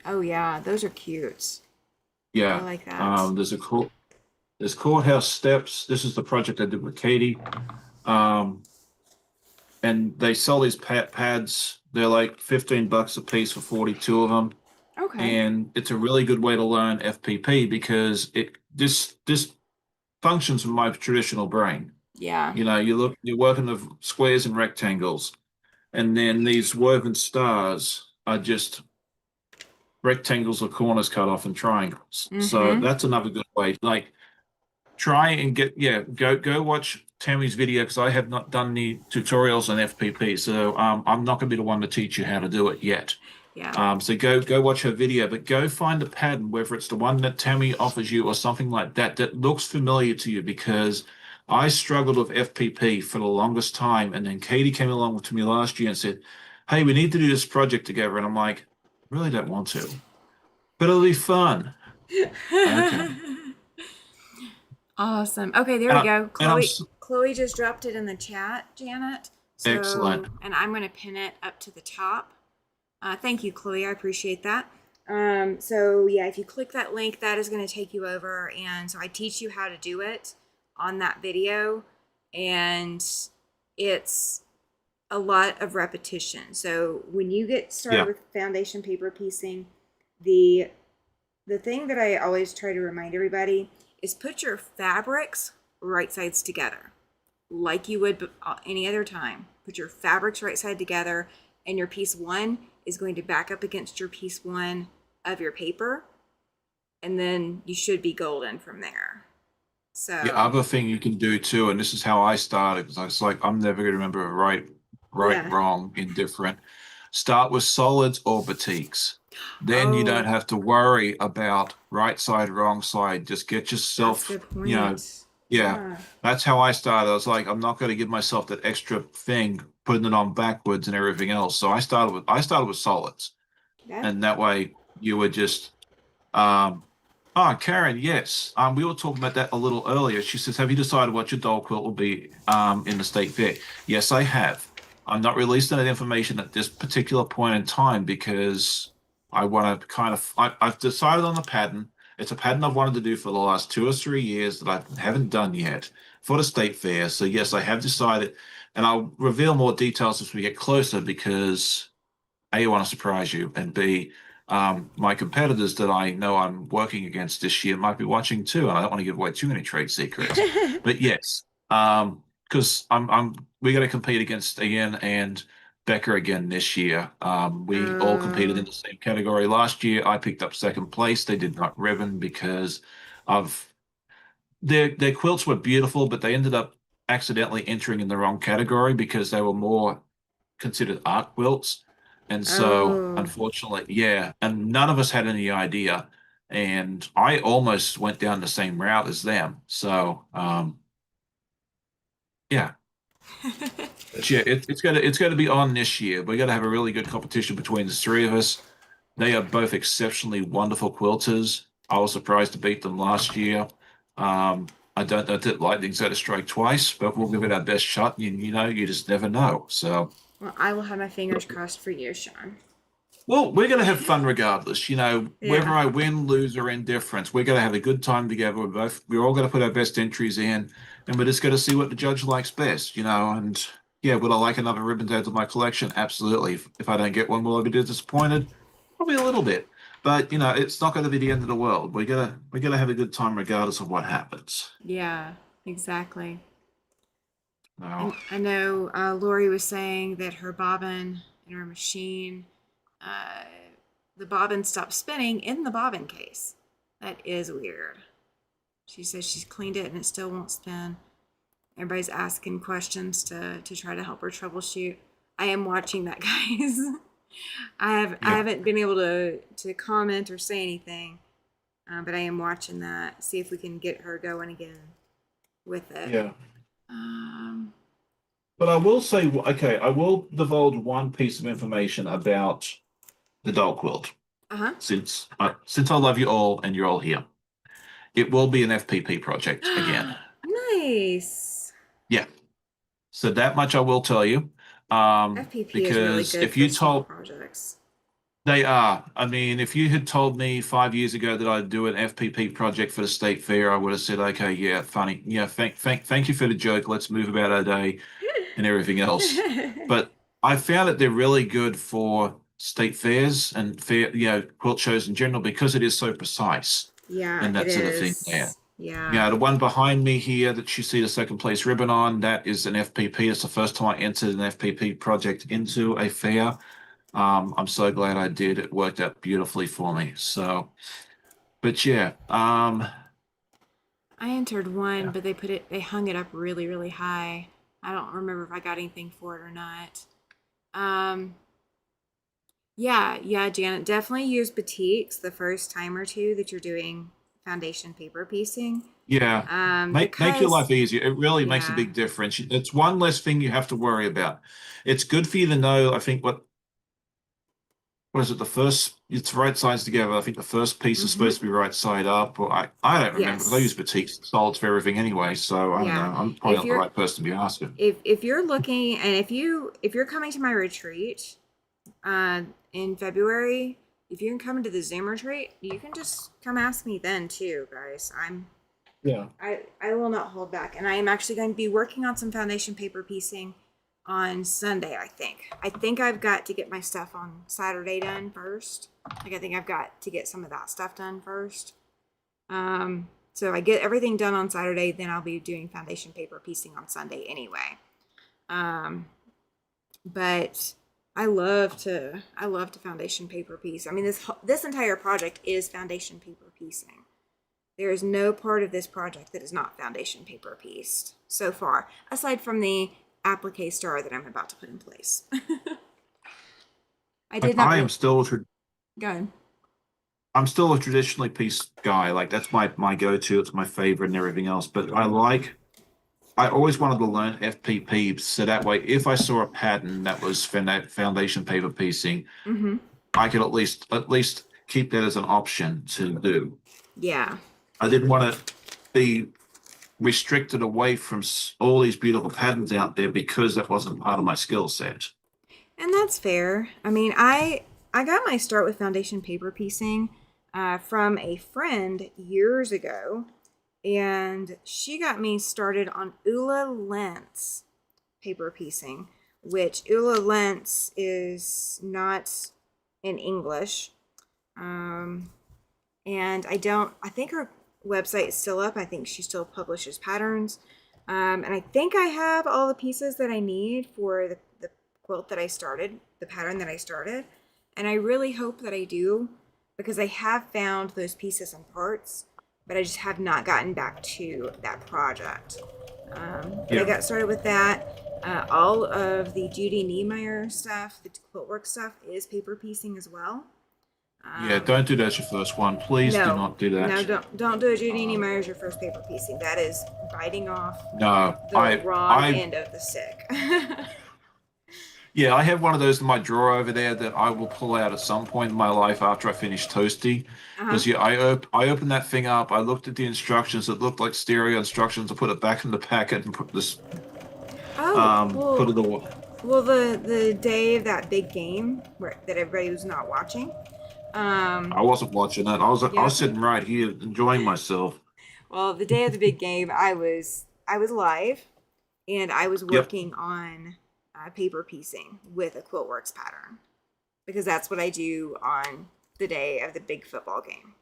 Oh yeah, those are cute. Yeah, I like that. There's courthouse steps. This is the project I did with Katie. And they sell these pads. They're like $15 a piece for 42 of them. Okay. And it's a really good way to learn FPP because this functions from my traditional brain. Yeah. You know, you're working with squares and rectangles, and then these woven stars are just rectangles with corners cut off and triangles. So that's another good way. Like, try and go watch Tammy's video because I have not done any tutorials on FPP. So I'm not going to be the one to teach you how to do it yet. Yeah. So go watch her video, but go find a pattern, whether it's the one that Tammy offers you or something like that, that looks familiar to you, because I struggled with FPP for the longest time. And then Katie came along to me last year and said, hey, we need to do this project together. And I'm like, I really don't want to, but it'll be fun. Okay. Awesome. Okay, there we go. Chloe just dropped it in the chat, Janet. So, excellent. And I'm going to pin it up to the top. Thank you, Chloe. I appreciate that. So yeah, if you click that link, that is going to take you over. And so I teach you how to do it on that video. And it's a lot of repetition. So when you get started with foundation paper piecing, the thing that I always try to remind everybody is put your fabrics right sides together, like you would any other time. Put your fabrics right side together, and your piece one is going to back up against your piece one of your paper, and then you should be golden from there. So the other thing you can do too, and this is how I started, because I was like, I'm never going to remember right, wrong, indifferent. Start with solids or batiks. Then you don't have to worry about right side, wrong side. Just get yourself, that's a good point. That's how I started. I was like, I'm not going to give myself that extra thing, putting it on backwards and everything else. So I started with solids, and that way you would just, Karen, yes. We were talking about that a little earlier. She says, have you decided what your doll quilt will be in the state fair? Yes, I have. I'm not releasing that information at this particular point in time because I want to I've decided on the pattern. It's a pattern I've wanted to do for the last 2 or 3 years that I haven't done yet for the state fair. So yes, I have decided, and I'll reveal more details as we get closer because A, I want to surprise you, and B, my competitors that I know I'm working against this year might be watching too, and I don't want to give away too many trade secrets. But yes, because we got to compete against Ian and Becca again this year. We all competed in the same category last year. I picked up second place. They did not ribbon because of their quilts were beautiful, but they ended up accidentally entering in the wrong category because they were more considered art quilts. And so, unfortunately, and none of us had any idea. And I almost went down the same route as them. So, yeah. But yeah, it's gonna be on this year. We got to have a really good competition between the three of us. They are both exceptionally wonderful quilters. I was surprised to beat them last year. I don't know that lightning's going to strike twice, but we'll give it our best shot. You just never know. So, well, I will have my fingers crossed for you, Sean. well, we're going to have fun regardless. Whether I win, lose, or indifference, we're going to have a good time together. We're all going to put our best entries in, and we're just going to see what the judge likes best. And yeah, would I like another ribbon to add to my collection? Absolutely. If I don't get one, will I be disappointed? Probably a little bit. But it's not going to be the end of the world. We're gonna have a good time regardless of what happens. Yeah, exactly. Now, And I know Lori was saying that her bobbin and her machine, uh, the bobbin stopped spinning in the bobbin case. That is weird. She says she's cleaned it and it still won't spin. Everybody's asking questions to try to help her troubleshoot. I am watching that, guys. I yeah, haven't been able to comment or say anything, but I am watching that. See if we can get her going again with it. yeah. Um, But I will say, okay, I will divulge one piece of information about the dog quilt. uh Since I love you all and you're all here, it will be an FPP project again. huh. Nice. Yeah. So that much I will tell you. FPP is really Because good if for you small told projects. they are, I mean, if you had told me 5 years ago that I'd do an FPP project for the state fair, I would have said, okay, yeah, funny. Yeah, thank you for the joke. Let's move about our day and everything else. But I found that they're really good for state fairs and quilt shows in general because it is so precise Yeah, and it that sort of thing there. is. Yeah. Yeah, the one behind me here that you see the second place ribbon on, that is an FPP. It's the first time I entered an FPP project into a fair. I'm so glad I did. It worked out beautifully for me. So, but yeah, I entered one, yeah, but they hung it up really, really high. I don't remember if I got anything for it or not. Um, yeah, Janet, definitely use batiks the first time or two that you're doing foundation paper piecing. yeah. Make your Because life easier. It really makes a yeah, big difference. It's one less thing you have to worry about. It's good for you to know, I think, what is it? The first, it's right sides together. I think the first piece is mm-hmm, supposed to be right side up, or I don't remember because I use yes, batiks solids for everything anyway. So I don't know. yeah. I'm probably If not the you're right person to be asking. if you're looking and if you're coming to my retreat uh in February, if you can come to the Zoom retreat, you can just come ask me then too, guys. Yeah. I will not hold back, and I am actually going to be working on some foundation paper piecing on Sunday. I think I've got to get my stuff on Saturday done first. Like I think I've got to get some of that stuff done first. So I get everything done on Saturday, then I'll be doing foundation paper piecing on Sunday anyway. Um, but I love to foundation paper piece. I mean, this entire project is foundation paper piecing. There is no part of this project that is not foundation paper pieced so far, aside from the applique star that I'm about to put in place. I Like did not. Go ahead. I'm still a traditionally pieced guy. Like that's my go-to. It's my favorite and everything else. But I always wanted to learn FPP so that way if I saw a pattern that was foundation paper piecing, Mm-hmm. I could at least keep that as an option to do. Yeah, I didn't want to be restricted away from all these beautiful patterns out there because that wasn't part of my skill set. and that's fair. I mean, I got my start with foundation paper piecing from a friend years ago, and she got me started on Ula Lentz paper piecing, which Ula Lentz is not in English. Um, and I think her website is still up. I think she still publishes patterns. And I think I have all the pieces that I need for the quilt that I started, the pattern that I started. And I really hope that I do because I have found those pieces and parts, but I just have not gotten back to that project. But I Yeah. got started with that. All of the Judy Niemeyer stuff, the quiltwork stuff, is paper piecing as well. Yeah, Um, don't do that as your first one. Please do no, not do no, that. don't do a Judy Um, Niemeyer as your first paper piecing. That is biting off no, the wrong end of the stick. yeah, I have one of those in my drawer over there that I will pull out at some point in my life after I finish Toasty. Uh-huh. Because yeah, I opened that thing up. I looked at the instructions. It looked like stereo instructions. I put it back in the packet and Oh, put it well, away. the day of that big game where that everybody was not watching. I Um, wasn't watching that. I was yep. sitting right here enjoying myself. Well, the day of the big game, I was live, and I was Yep. working on paper piecing with a Quiltworks pattern because that's what I do on the day of the big football game.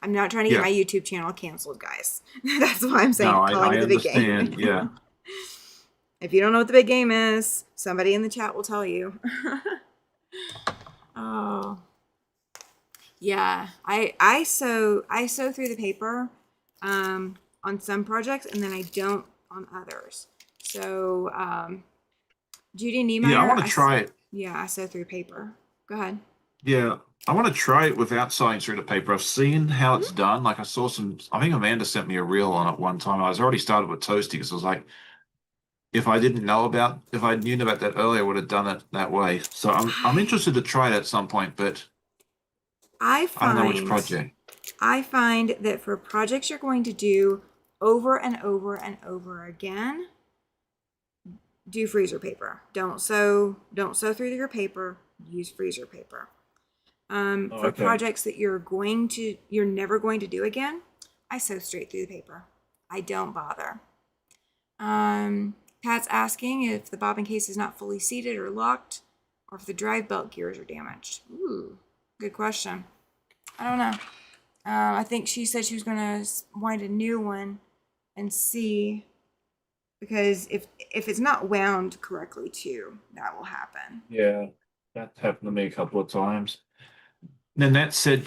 I'm not trying to get Yeah. my YouTube channel canceled, guys. That's why I'm No, saying calling I it the big game. understand. Yeah. If you don't know what the big game is, somebody in the chat will tell you. Oh, yeah. I sew through the paper on some projects, and then I don't on others. So Judy Yeah, I Niemeyer, want to try it. yeah, I sew through paper. Go ahead. Yeah, I want to try it without sewing through the paper. I've seen how Mhm. it's done. Like I saw I think Amanda sent me a reel on it one time. I was already started with toasty because I was like, if I knew about that earlier, I would have done it that way. So I'm interested to try it at some point, but I I don't know which find project. I find that for projects you're going to do over and over and over again, do freezer paper. Don't sew through your paper. Use freezer paper. Oh, For okay. projects that you're never going to do again, I sew straight through the paper. I don't bother. Pat's asking if the bobbin case is not fully seated or locked, or if the drive belt gears are damaged. Ooh, good question. I don't know. I think she said she was gonna wind a new one and see, because if it's not wound correctly too, that will happen. Yeah, that's happened to me a couple of times. Then that said,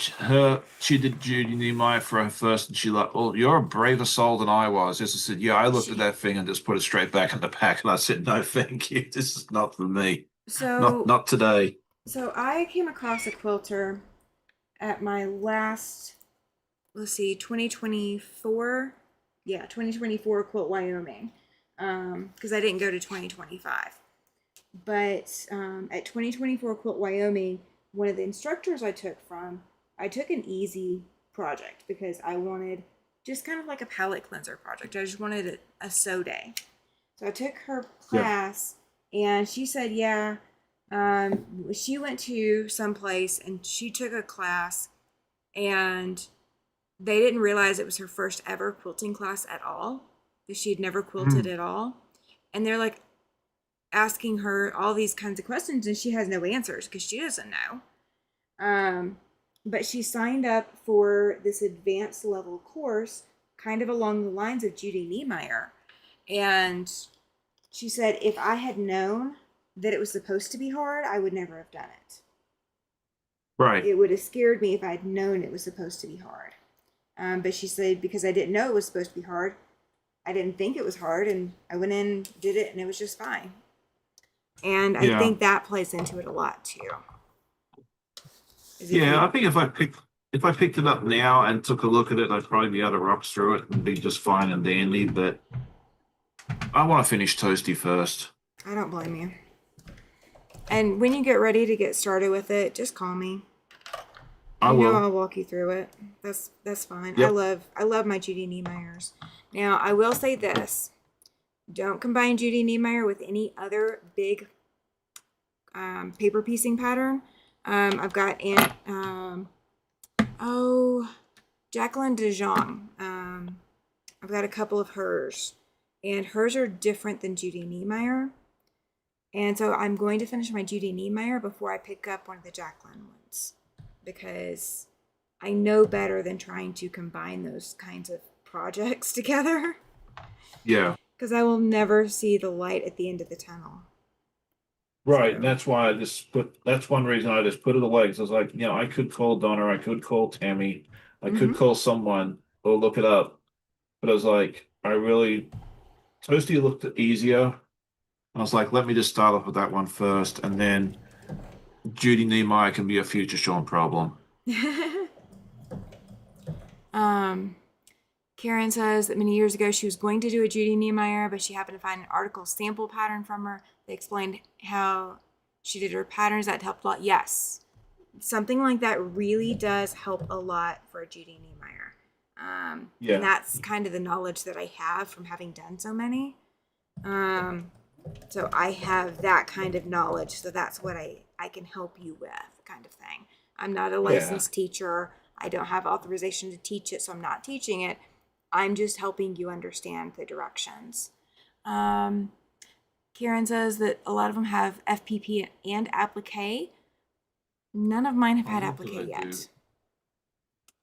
she did Judy Niemeyer for her first, and she like, well, you're a braver soul than I was. Just I said, yeah, I looked at She that thing and just put it straight back in the pack, and I said, no, thank you. This is not for me. Not so not today. so I came across a quilter at my last, let's see, 2024. Yeah, 2024 Quilt Wyoming. Because I didn't go to 2025. But at 2024 Quilt Wyoming, one of the instructors I took an easy project because I wanted just kind of like a palette cleanser project. I just wanted a sew day. So I took her Yeah. class, and she said, yeah, she went to some place and she took a class, and they didn't realize it was her first ever quilting class at all, that she'd never quilted Mm. at all. And they're like asking her all these kinds of questions, and she has no answers because she doesn't know. But she signed up for this advanced level course, kind of along the lines of Judy Niemeyer. And she said, if I had known that it was supposed to be hard, I would never have done it. Right. It would have scared me if I'd known it was supposed to be hard. But she said, because I didn't know it was supposed to be hard, I didn't think it was hard, and I went in, did it, and it was just fine. And I Yeah. think that plays into it a lot too. Yeah, I think if I picked it up now and took a look at it, I'd probably be able to rock through it and be just fine and dandy. But I want to finish Toasty first. I don't blame you. And when you get ready to get started with it, just call me. I You know will. I'll walk you through it. That's fine. Yep. I love my Judy Niemeyers. Now I will say this: don't combine Judy Niemeyer with any other big paper piecing pattern. I've got Jacqueline DeJong. I've got a couple of hers, and hers are different than Judy Niemeyer. And so I'm going to finish my Judy Niemeyer before I pick up one of the Jacqueline ones, because I know better than trying to combine those kinds of projects together, Yeah. because I will never see the light at the end of the tunnel. Right. And So, that's why that's one reason I just put it away. Because I was like, I could call Donna, I could call Tammy, I could call someone or look it up. But I was like, Toasty looked easier. I was like, let me just start off with that one first, and then Judy Niemeyer can be a future Sean problem. Karen says that many years ago she was going to do a Judy Niemeyer, but she happened to find an article sample pattern from her. They explained how she did her patterns. That helped a lot. Yes, something like that really does help a lot for a Judy Niemeyer. Yeah. And that's kind of the knowledge that I have from having done so many. So I have that kind of knowledge. So that's what I can help you with, kind of thing. I'm not a licensed teacher. I don't have authorization to teach it, so I'm not teaching it. I'm just helping you understand the directions. Karen says that a lot of them have FPP and applique. None of mine have had What did I applique do? yet.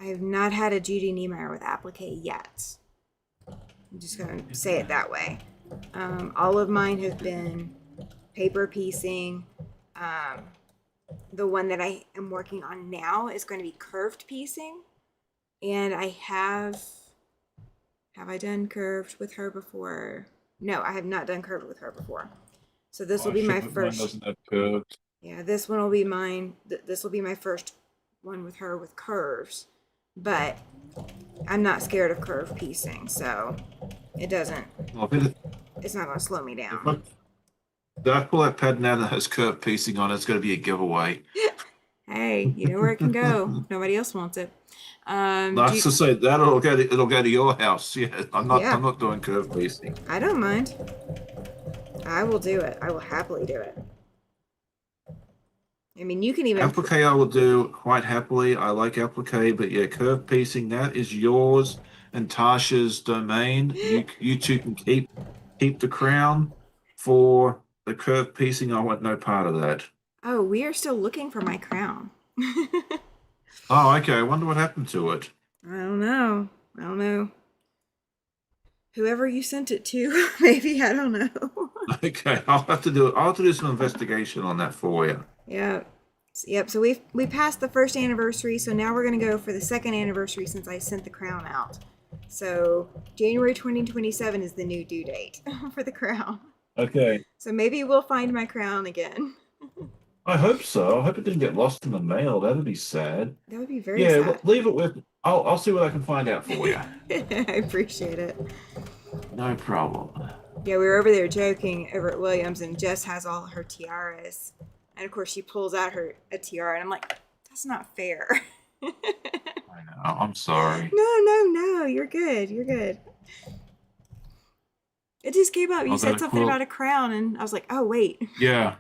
I have not had a Judy Niemeyer with applique yet. I'm just going to say it that way. All of mine have been paper piecing. The one that I am working on now is going to be curved piecing. And I have I done curved with her before? No, I have not done curved with her before. So this will I be my should, but mine first. doesn't have curved. Yeah, this one will be mine. This will be my first one with her with curves. But I'm not scared of curve piecing, so it doesn't. Well, It's not going to slow me if down. I, if I pull that pattern out that has curved piecing on it, it's going to be a giveaway. Hey, you know where it can go. Nobody else wants it. Do Nice you, to say that it'll go to your house. Yeah, I'm yeah, not doing curved piecing. I don't mind. I will do it. I will happily do it. I mean, you can even. Applique I will do quite happily. I like applique, but yeah, curve piecing, that is yours and Tasha's domain. You two can keep the crown. For the curve piecing, I want no part of that. Oh, we are still looking for my crown. I Oh, okay. I wonder what happened to it. don't know. I don't know. Whoever you sent it to, maybe, I don't know. Okay, I'll have to do some investigation on that for you. Yeah. Yep. So we passed the first anniversary, so now we're gonna go for the second anniversary since I sent the crown out. So January 2027 is the new due date for the crown. Okay. So maybe we'll find my crown again. I hope so. I hope it didn't get lost in the mail. That'd be sad. That would be very Yeah, sad. leave it with. I'll see what I can find out for you. I appreciate it. No problem. Yeah, we were over there joking over at Williams, and Jess has all her tiaras, and of course she pulls out a tiara, and I'm like, that's not fair. I know. I'm sorry. No, you're good. You're good. It just came up. You Was that said a something quilt? about a crown, and I was like, oh wait. Yeah.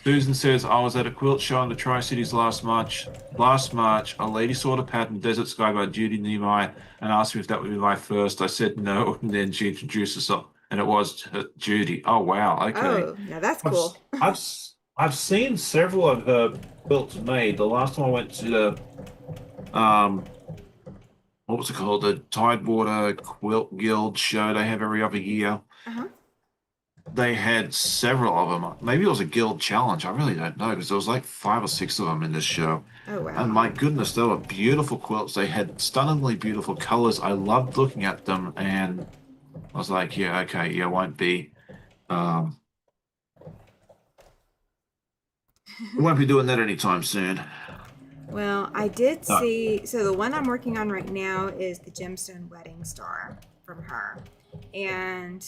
Susan says, I was at a quilt show in the Tri-Cities last March. Last March, a lady saw the pattern Desert Sky by Judy Niemeyer and asked me if that would be my first. I said no, and then she introduced herself, and it was Judy. Oh, wow. Okay. Oh, now that's I've, cool. I've, I've seen several of her quilts made. The last time I went to um, what was it called? The Tidewater Quilt Guild show they have every other year. Uh-huh. They had several of them. Maybe it was a guild challenge. I really don't know because there was like 5 or 6 of them in this show. Oh And wow. my goodness, they were beautiful quilts. They had stunningly beautiful colors. I loved looking at them, and I was like, yeah, okay, yeah, um, won't be doing that anytime soon. Well, I did No. see. So the one I'm working on right now is the gemstone wedding star from her, and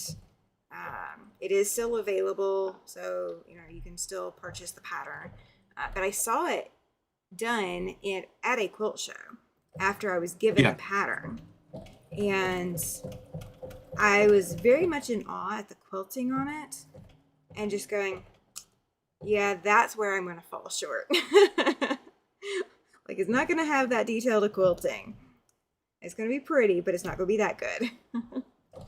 it is still available. So you can still purchase the pattern. But I saw it done at a quilt show after I was given Yeah. the pattern, and I was very much in awe at the quilting on it, and just going, yeah, that's where I'm going to fall short. Like, it's not going to have that detailed quilting. It's going to be pretty, but it's not going to be that good.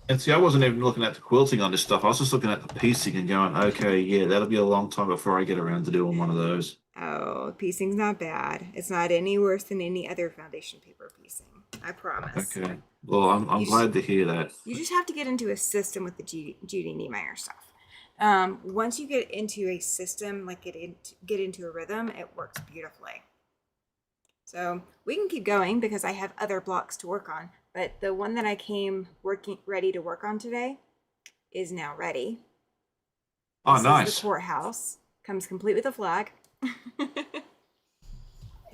And see, I wasn't even looking at the quilting on this stuff. I was just looking at the piecing and going, okay, yeah, that'll be a long time before I get around to doing one of those. Oh, piecing's not bad. It's not any worse than any other foundation paper piecing. I promise. Okay. Well, I'm You glad to hear that. You just have to get into a system with the Judy Niemeyer stuff. Once you get into a system, like get into a rhythm, it works beautifully. So we can keep going because I have other blocks to work on. But the one that I came ready to work on today is now ready. Oh, This is nice. the courthouse. Comes complete with a flag.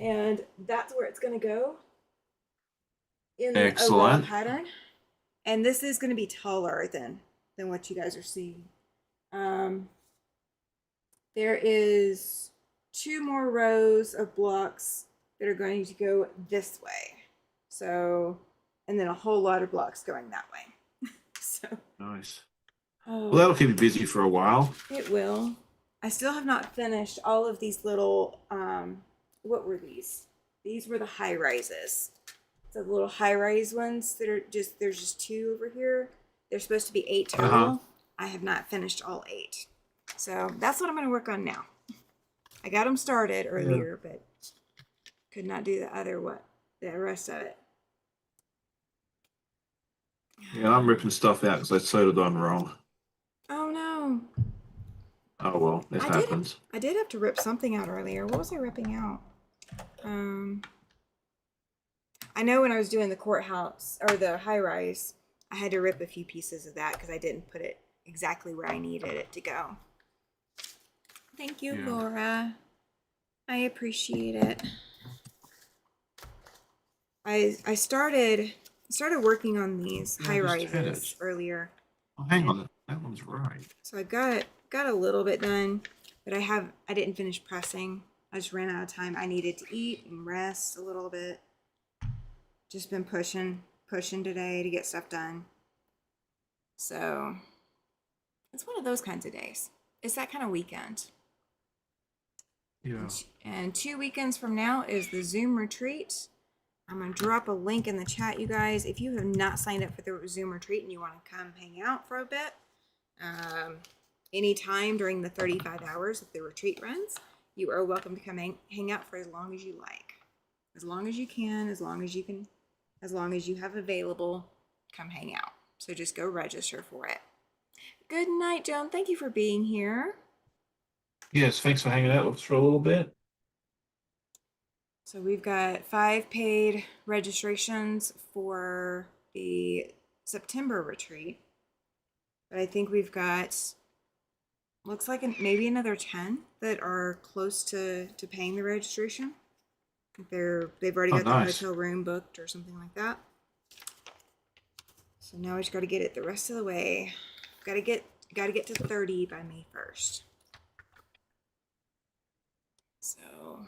And that's where it's going to go in the overall Excellent. pattern. And this is going to be taller than what you guys are seeing. There is 2 more rows of blocks that are going to go this way. So, and then a whole lot of blocks going that way. So, Nice. Well, that'll keep you busy for a while. it will. I still have not finished all of these little, what were these? These were the high rises. The little high rise ones that are there's just 2 over here. There's supposed to be 8 total. Uh-huh. I have not finished all 8. So that's what I'm going to work on now. I got them started earlier, but could not do the rest of it. Yeah, I'm ripping stuff out because I sewed it on wrong. Oh no. Oh well, it happens. I did have to rip something out earlier. What was I ripping out? I know when I was doing the courthouse or the high rise, I had to rip a few pieces of that because I didn't put it exactly where I needed it to go. Thank you, Laura. I appreciate it. I started working on these high rises earlier. Oh, hang on, that one's right. So I got a little bit done, but I didn't finish pressing. I just ran out of time. I needed to eat and rest a little bit. Just been pushing today to get stuff done. So it's one of those kinds of days. It's that kind of weekend. Yeah. And 2 weekends from now is the Zoom retreat. I'm going to drop a link in the chat, you guys. If you have not signed up for the Zoom retreat and you want to come hang out for a bit, anytime during the 35 hours that the retreat runs, you are welcome to come hang out for as long as you like. As long as you can, as long as you can, as long as you have available, come hang out. So just go register for it. Good night, Joan. Thank you for being here. Yes, thanks for hanging out with us for a little bit. So we've got 5 paid registrations for the September retreat. But I think we've got, looks like maybe another 10 that are close to paying the registration. They've already got the hotel room booked or something like that. So now we just got to get it the rest of the way. Got to get to 30 by May 1st. So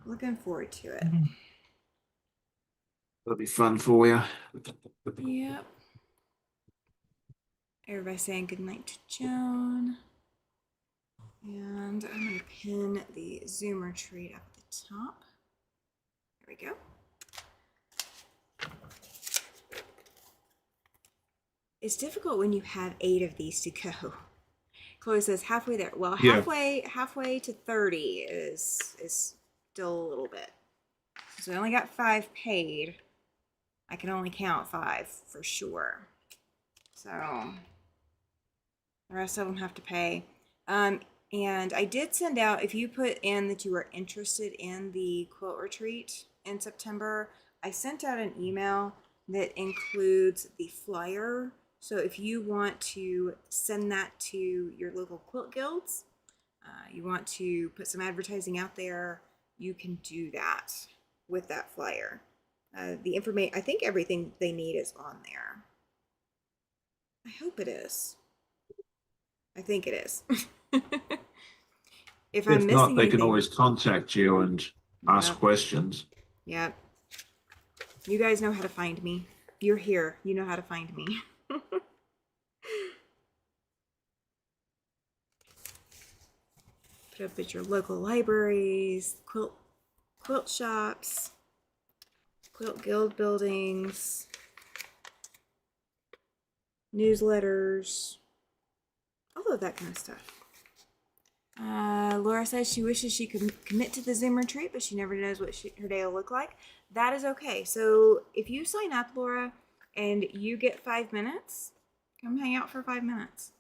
looking forward to it. That'll be fun for you. Yep. Everybody saying goodnight to Joan. And I'm going to pin the Zoom retreat up at the top. There we go. It's difficult when you have 8 of these to go. Chloe says halfway there. Well, halfway to 30 is still a little bit. So I only got 5 paid. I can only count 5 for sure. So the rest of them have to pay. And I did send out, if you put in that you were interested in the quilt retreat in September, I sent out an email that includes the flyer. So if you want to send that to your local quilt guilds, you want to put some advertising out there, you can do that with that flyer. The information, I think everything they need is on there. I hope it is. I think it is. If I'm missing not, they anything, can always contact you and ask questions. Yep. You guys know how to find me. You're here. You know how to find me. Put up at your local libraries, quilt shops, quilt guild buildings, newsletters, all of that kind of stuff. Laura says she wishes she could commit to the Zoom retreat, but she never knows what her day will look like. That is okay. So if you sign up, Laura, and you get 5 minutes, come hang out for 5 minutes.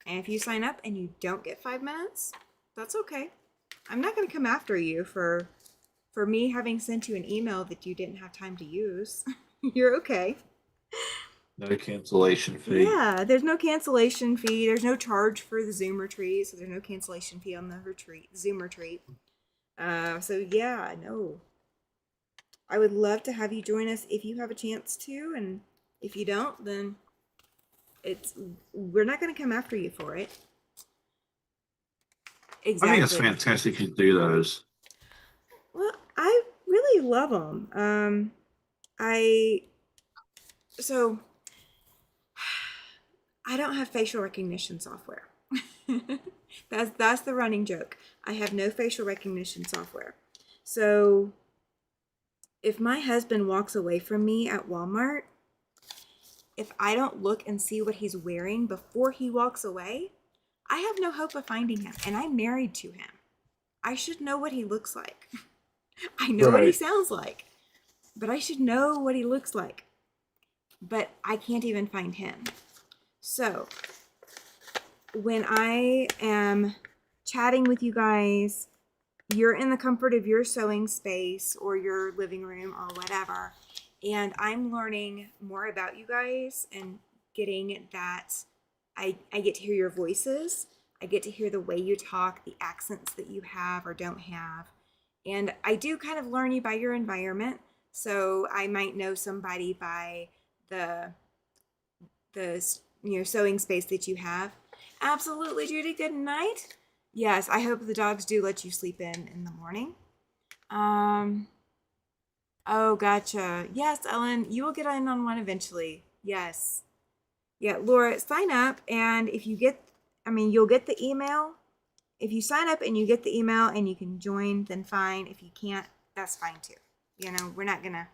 And if you sign up and you don't get 5 minutes, that's okay. I'm not going to come after you for me having sent you an email that you didn't have time to use. You're okay. No cancellation fee. Yeah, there's no cancellation fee. There's no charge for the Zoom retreat, so there's no cancellation fee on the Zoom retreat. So yeah, no. I would love to have you join us if you have a chance to, and if you don't, then we're not going to come after you for it. Exactly. I think it's fantastic you do those. Well, I really love them. So I don't have facial recognition software. That's the running joke. I have no facial recognition software. So if my husband walks away from me at Walmart, if I don't look and see what he's wearing before he walks away, I have no hope of finding him, and I'm married to him. I should know what he looks like. I know what he Right. sounds like, but I should know what he looks like. But I can't even find him. So when I am chatting with you guys, you're in the comfort of your sewing space or your living room or whatever, and I'm learning more about you guys and getting that I get to hear your voices. I get to hear the way you talk, the accents that you have or don't have. And I do kind of learn you by your environment. So I might know somebody by the sewing space that you have. Absolutely, Judy. Good night. Yes, I hope the dogs do let you sleep in the morning. Um. Oh, gotcha. Yes, Ellen, you will get in on one eventually. Yes. Yeah, Laura, sign up, and if you get, I mean, you'll get the email. If you sign up and you get the email and you can join, then fine. If you can't, that's fine too. We're not gonna.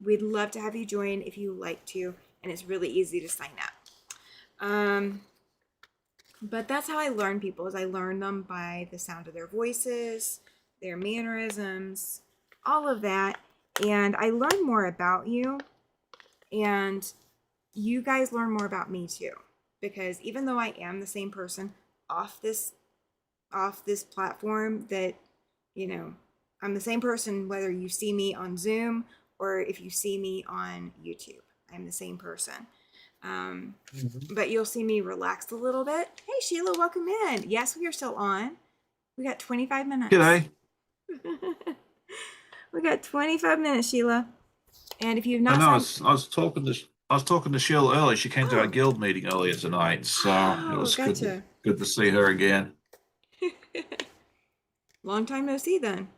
We'd love to have you join if you like to, and it's really easy to sign up. But that's how I learn people, is I learn them by the sound of their voices, their mannerisms, all of that. And I learn more about you, and you guys learn more about me too. Because even though I am the same person off this platform, that I'm the same person whether you see me on Zoom or if you see me on YouTube. I'm the same person. But you'll see me relax a little bit. Hey, Sheila, welcome in. Yes, we are still on. We got 25 minutes. G'day. We got 25 minutes, Sheila. And if you've I not know. signed, I was talking to Sheila earlier. She came to our oh, guild meeting earlier tonight, so it oh, was gotcha. good to see her again. Long time no see then.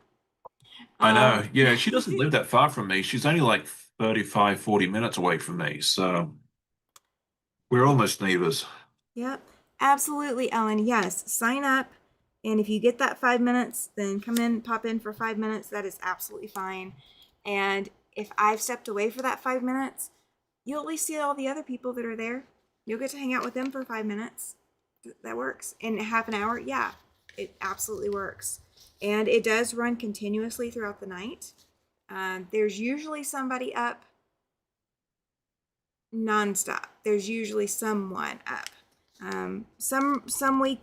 I know. Um, Yeah, she doesn't live that far from me. She's only like 35, 40 minutes away from me, so we're almost neighbors. Yep, absolutely, Ellen. Yes, sign up. And if you get that 5 minutes, then come in, pop in for 5 minutes. That is absolutely fine. And if I've stepped away for that 5 minutes, you'll at least see all the other people that are there. You'll get to hang out with them for 5 minutes. That works. In half an hour, yeah, it absolutely works. And it does run continuously throughout the night. There's usually somebody up nonstop. There's usually someone up. Some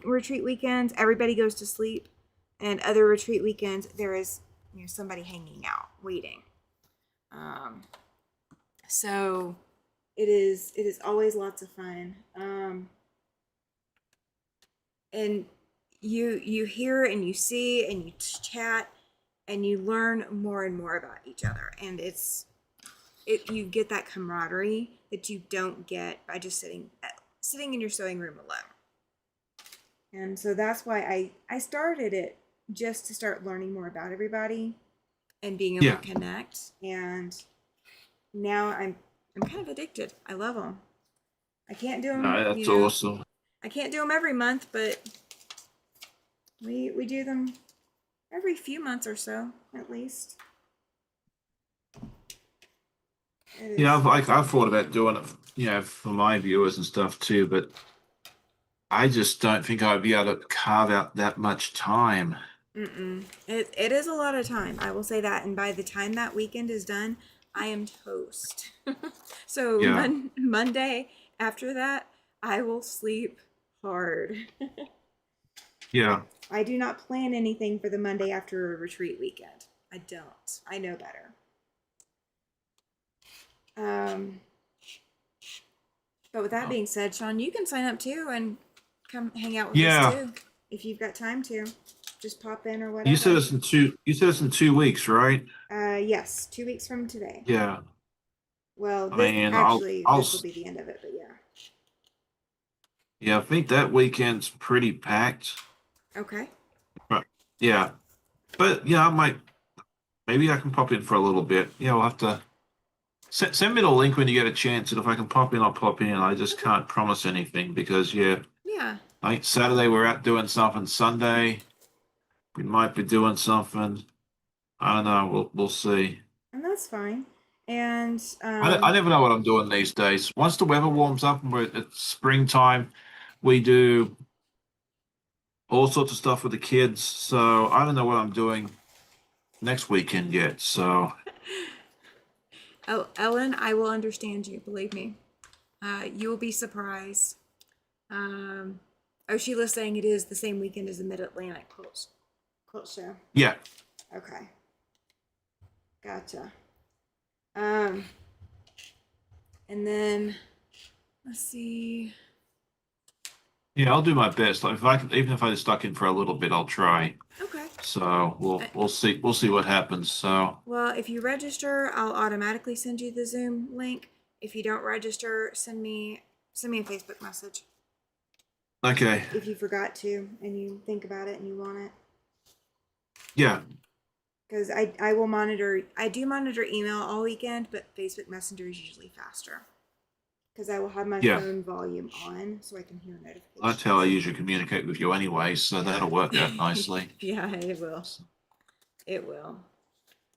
retreat weekends everybody goes to sleep, and other retreat weekends there is somebody hanging out waiting. Um, so it is always lots of fun. And you hear and you see and you chat and you learn more and more about each other, and you get that camaraderie that you don't get by just sitting in your sewing room alone. And so that's why I started it, just to start learning more about everybody and being able Yeah, to connect. And now I'm kind of addicted. I love them. I can't do them, no, that's awesome. I can't do them every month, but we do them every few months or so, at least. It Yeah, is. I've thought about doing it, for my viewers and stuff too, but I just don't think I'd be able to carve out that much time. Mm-mm. It is a lot of time. I will say that. And by the time that weekend is done, I am toast. So Yeah, Monday after that, I will sleep hard. yeah. I do not plan anything for the Monday after a retreat weekend. I don't. I know better. Um, but with that being said, Sean, you can sign up too and come hang out with us Yeah. too if you've got time to. Just pop in or You said whatever. it's in two. You said it's in 2 weeks, right? Yes, 2 weeks from today. Yeah. Well, I mean, this will be the end of it, but yeah. yeah, I think that weekend's pretty packed. Okay. But yeah, but maybe I can pop in for a little bit. Yeah, we'll have to send me the link when you get a chance, and if I can pop in, I'll pop in. I just Okay. can't promise anything because yeah, Yeah. like Saturday we're out doing something. Sunday we might be doing something. I don't know. We'll see. And that's fine. And I never know what I'm doing these days. Once the weather warms up and it's springtime, we do. all sorts of stuff with the kids. So I don't know what I'm doing next weekend yet. So Oh, Ellen, I will understand you. Believe me. You will be surprised. Oh, Sheila's saying it is the same weekend as the Mid Atlantic quilt show. yeah, Okay, gotcha. Um, and then let's see. yeah, I'll do my best. Like, if I can, even if I just stuck in for a little bit, I'll try. Okay. So Uh, we'll see what happens. So Well, if you register, I'll automatically send you the Zoom link. If you don't register, send me a Facebook message okay, if you forgot to and you think about it and you want it. yeah, Because I will monitor. I do monitor email all weekend, but Facebook Messenger is usually faster. Because I will have my yeah. phone volume on so I can hear That's how I notifications. usually communicate with you anyway. So that'll work out nicely. Yeah, it will. It will.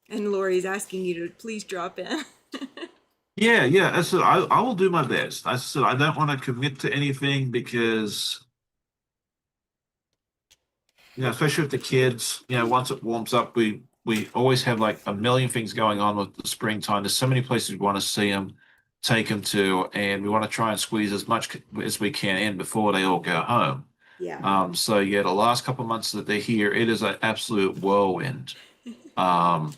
And Lori's asking you to please drop in. Yeah, yeah. I said I will do my best. I said I don't want to commit to anything because especially with the kids, once it warms up, we always have like a million things going on with the springtime. There's so many places we want to see them, take them to, and we want to try and squeeze as much as we can in before they all go home. Yeah. So yeah, the last couple of months that they're here, it is an absolute whirlwind. Um,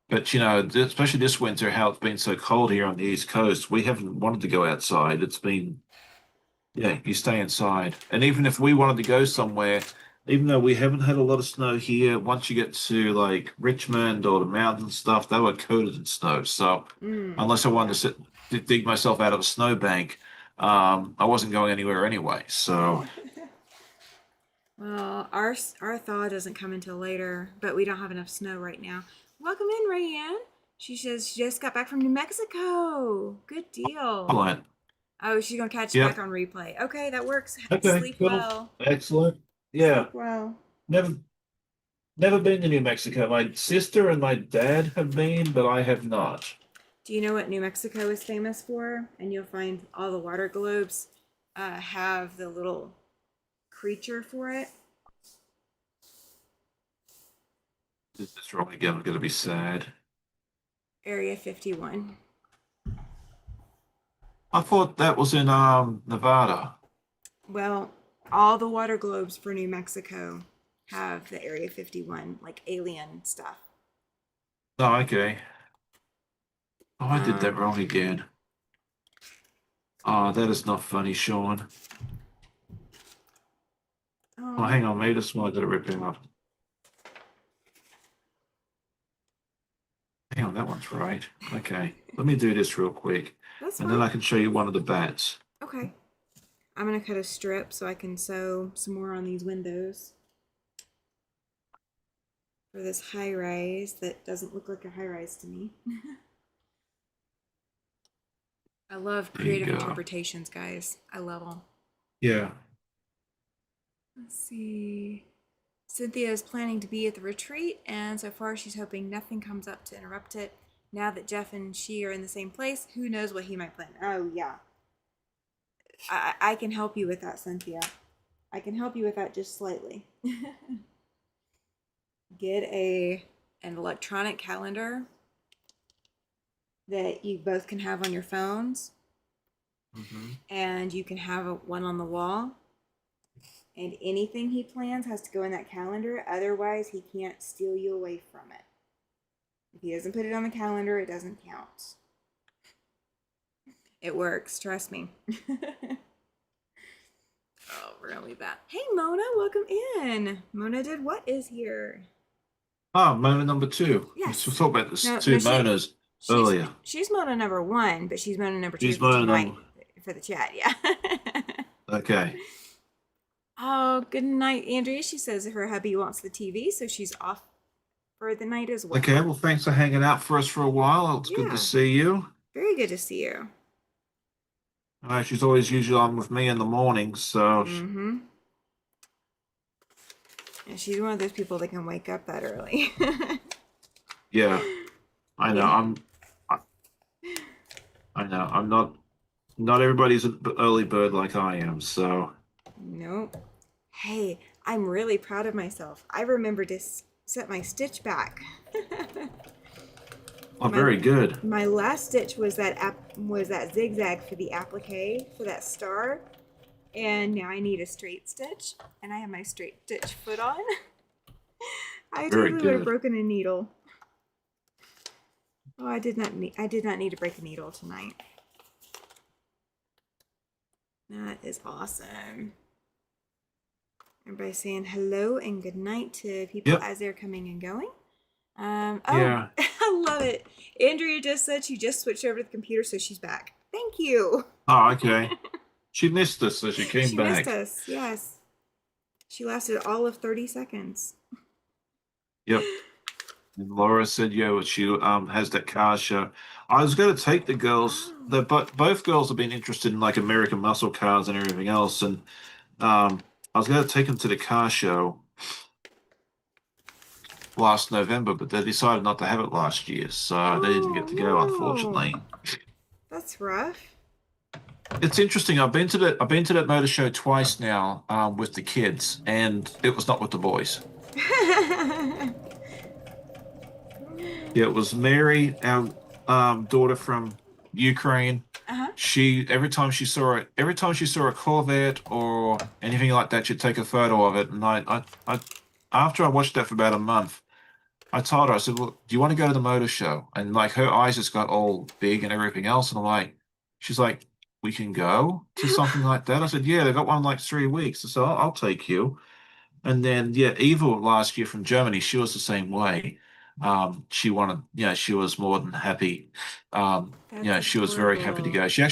but especially this winter, how it's been so cold here on the East Coast, we haven't wanted to go outside. It's been Yeah, you stay inside. And even if we wanted to go somewhere, even though we haven't had a lot of snow here, once you get to like Richmond or the mountain stuff, they were coated in snow. So unless I wanted Yeah. to dig myself out of a snowbank, I wasn't going anywhere anyway. So Well, our thaw doesn't come until later, but we don't have enough snow right now. Welcome in, Rayanne. She says she just got back from New Mexico. Good deal. excellent. Oh, she's gonna catch back Yep. on replay. Okay, that works. Okay, Sleep cool. well. Excellent. Yeah. Sleep well. Never never been to New Mexico. My sister and my dad have been, but I have not. Do you know what New Mexico is famous for? And you'll find all the water globes have the little creature for it. This is wrong again. I'm gonna be sad. Area 51. I thought that was in Nevada. Well, all the water globes for New Mexico have the Area 51, like alien stuff. Oh, okay. Oh, I did that Um, wrong again. Oh, that is not funny, Sean. Oh, oh, hang on, maybe this one I gotta rip it out. Hang on, that one's right. Okay, let me do this real quick, that's and then fine. I can show you one of the bats. Okay. I'm going to cut a strip so I can sew some more on these windows for this high rise that doesn't look like a high rise to me. I love There you creative go. interpretations, guys. I love them. Yeah. Let's see. Cynthia is planning to be at the retreat, and so far she's hoping nothing comes up to interrupt it. Now that Jeff and she are in the same place, who knows what he might plan? Oh, yeah. I can help you with that, Cynthia. I can help you with that just slightly. Get an electronic calendar that you both can have on your phones, and you can have one on the wall. And anything he plans has to go in that calendar. Otherwise, he can't steal you away from it. If he doesn't put it on the calendar, it doesn't count. It works, trust me. Oh, we're gonna leave that. Hey, Mona, welcome in. Mona did what is here? Oh, Mona number two. We Yes. talked about this No, two no, Monas she's earlier. she's Mona number one, but she's Mona number two She's for Mona tonight number. for the chat. Yeah. Okay. Oh, good night, Andrea. She says her hubby wants the TV, so she's off for the night as well. Okay. Well, thanks for hanging out for us for a while. It's good to Yeah, see you. very good to see you. She's always usually on with me in the mornings, so Mm-hmm. And she's one of those people that can wake up that early. yeah. I know. Yeah. I know. I'm not everybody's an early bird like I am. So Nope. Hey, I'm really proud of myself. I remembered to set my stitch back. Oh, my very good. my last stitch was that zigzag for the applique for that star, and now I need a straight stitch, and I have my straight stitch foot on. I Very totally would have good. broken a needle. Oh, I did not need to break a needle tonight. That is awesome. Everybody saying hello and good night to people Yep. as they're coming and going. Oh, Yeah. I love it. Andrea just said she just switched over to the computer, so she's back. Thank you. Oh, okay. She missed us, so she came She missed back. us. Yes. She lasted all of 30 seconds. Yep. And Laura said, yeah, she has that car show. I was going to take the girls. Oh. Both girls have been interested in like American muscle cars and everything else, and I was going to take them to the car show last November, but they decided not to have it last year, so they didn't get to go, Oh, unfortunately. no. That's rough. It's interesting. I've been to that motor show twice now, with the kids, and it was not with the boys. Yeah, it was Mary, our daughter from Ukraine. Uh-huh. She every time she saw a Corvette or anything like that, she'd take a photo of it. And after I watched that for about a month, I told her, I said, "Well, do you want to go to the motor show?" And like her eyes just got all big and everything else. And I'm like, she's like, "We can go to something like that." I said, "Yeah, they got one in like 3 weeks." I said, I'll take you." And then, yeah, Eva last year from Germany, she was the same way. She wanted, she was more than happy. That's She was very happy to adorable. go. She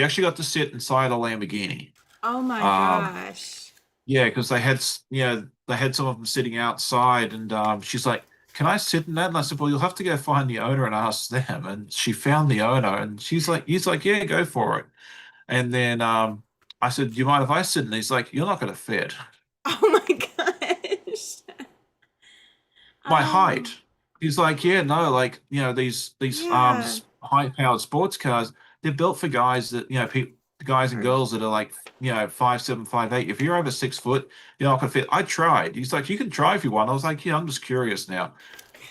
actually got to sit inside a Lamborghini. Oh my Um, gosh. yeah, because they had some of them sitting outside, and she's like, "Can I sit in that?" And I said, "Well, you'll have to go find the owner and ask them." And she found the owner, and he's like, "Yeah, go for it." And then I said, "Do you mind if I sit?" And he's like, "You're not going to fit." Oh my gosh. My Oh, height. He's like, yeah, no, like, these yeah. high-powered sports cars, they're built for guys that, people, guys and Or- girls that are like, 5'7", 5'8". If you're over 6 foot, you're not gonna fit. I tried. He's like, you can try if you want. I was like, yeah, I'm just curious now.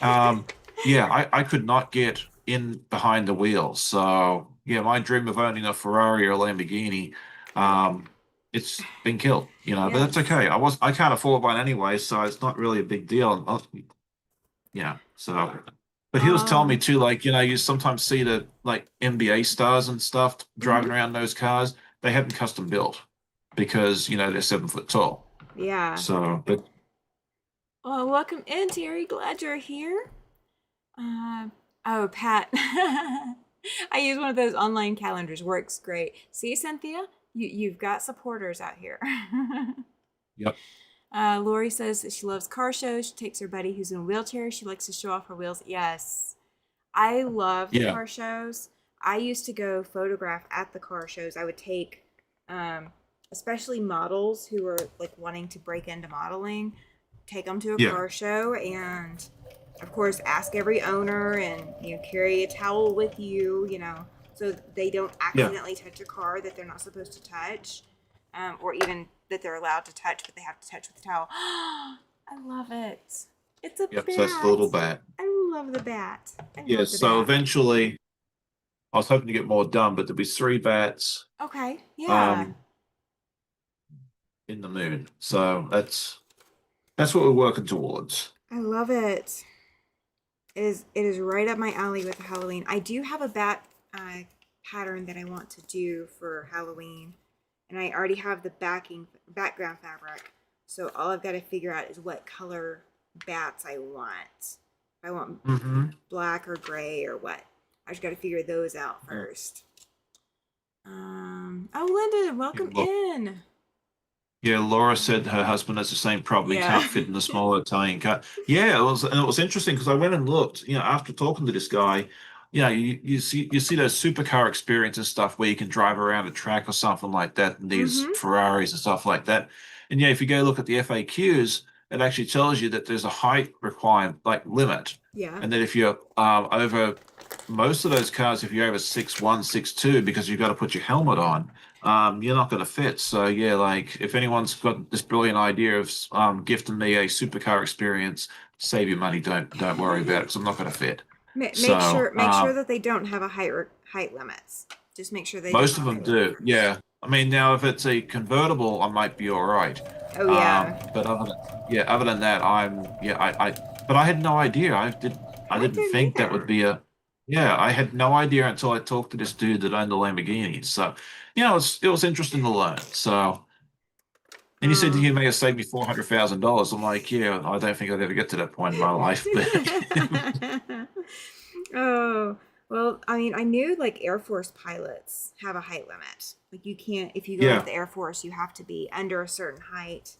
Um, yeah, I could not get in behind the wheel. So yeah, my dream of owning a Ferrari or a Lamborghini, Yeah. it's been killed, but that's Yes. okay. I can't afford one anyway, so it's not really a big deal. Yeah. So, but he was telling me Um, too, like, you sometimes see the like NBA stars and stuff mhm. driving around those cars. They have them custom built because, they're 7 foot tall. Yeah. So, but Well, welcome in, Terry. Glad you're here. Uh, oh, Pat. I use one of those online calendars. Works great. See, Cynthia, you've got supporters out here. yep. Lori says that she loves car shows. She takes her buddy who's in a wheelchair. She likes to show off her wheels. Yes, I love the Yeah. car shows. I used to go photograph at the car shows. I would take, um, especially models who were like wanting to break into modeling, take them to a Yeah. car show, and of course, ask every owner, and carry a towel with you, so they don't Yeah. accidentally touch a car that they're not supposed to touch, or even that they're allowed to touch, but they have to touch with the towel. I love it. It's a Yep. So that's the bat. little bat. I love the bat. I Yeah. love the So bat. eventually I was hoping to get more done, but there'll be three bats Okay. Yeah. um in the moon. So that's what we're working towards. I love it. It is right up my alley with Halloween. I do have a bat pattern that I want to do for Halloween, and I already have the background fabric. So all I've got to figure out is what color bats I want. If I want Mm-hmm. black or gray or what. I just got to figure those out first. Oh, Linda, welcome in. Yeah, Laura said her husband has the same problem. He Yeah. can't fit in the small Italian car. Yeah, it was interesting because I went and looked, after talking to this guy, you see those supercar experiences stuff where you can drive around a track or something like that, and these Mm-hmm. Ferraris and stuff like that. And yeah, if you go look at the FAQs, it actually tells you that there's a height requirement, like limit. Yeah. And that if you're over most of those cars, if you're over 6'1", 6'2", because you've got to put your helmet on, you're not going to fit. So yeah, like if anyone's got this brilliant idea of gifting me a supercar experience, save your money. Don't worry about it because I'm not going to fit. So Make sure that they don't have a height limits. Just make sure they don't most have of a them height limit do. first. Yeah. I mean, now if it's a convertible, I might be all right. Oh yeah, But other than that, but I had no idea. I I didn't didn't think that would either. be yeah, I had no idea until I talked to this dude that owned the Lamborghinis. So, it was interesting to learn. So, and he said Oh. he may have saved me $400,000. I'm like, yeah, I don't think I'd ever get to that point in my life, but Oh, well, I mean, I knew like Air Force pilots have a height limit. Like you can't, if you go into yeah, the Air Force, you have to be under a certain height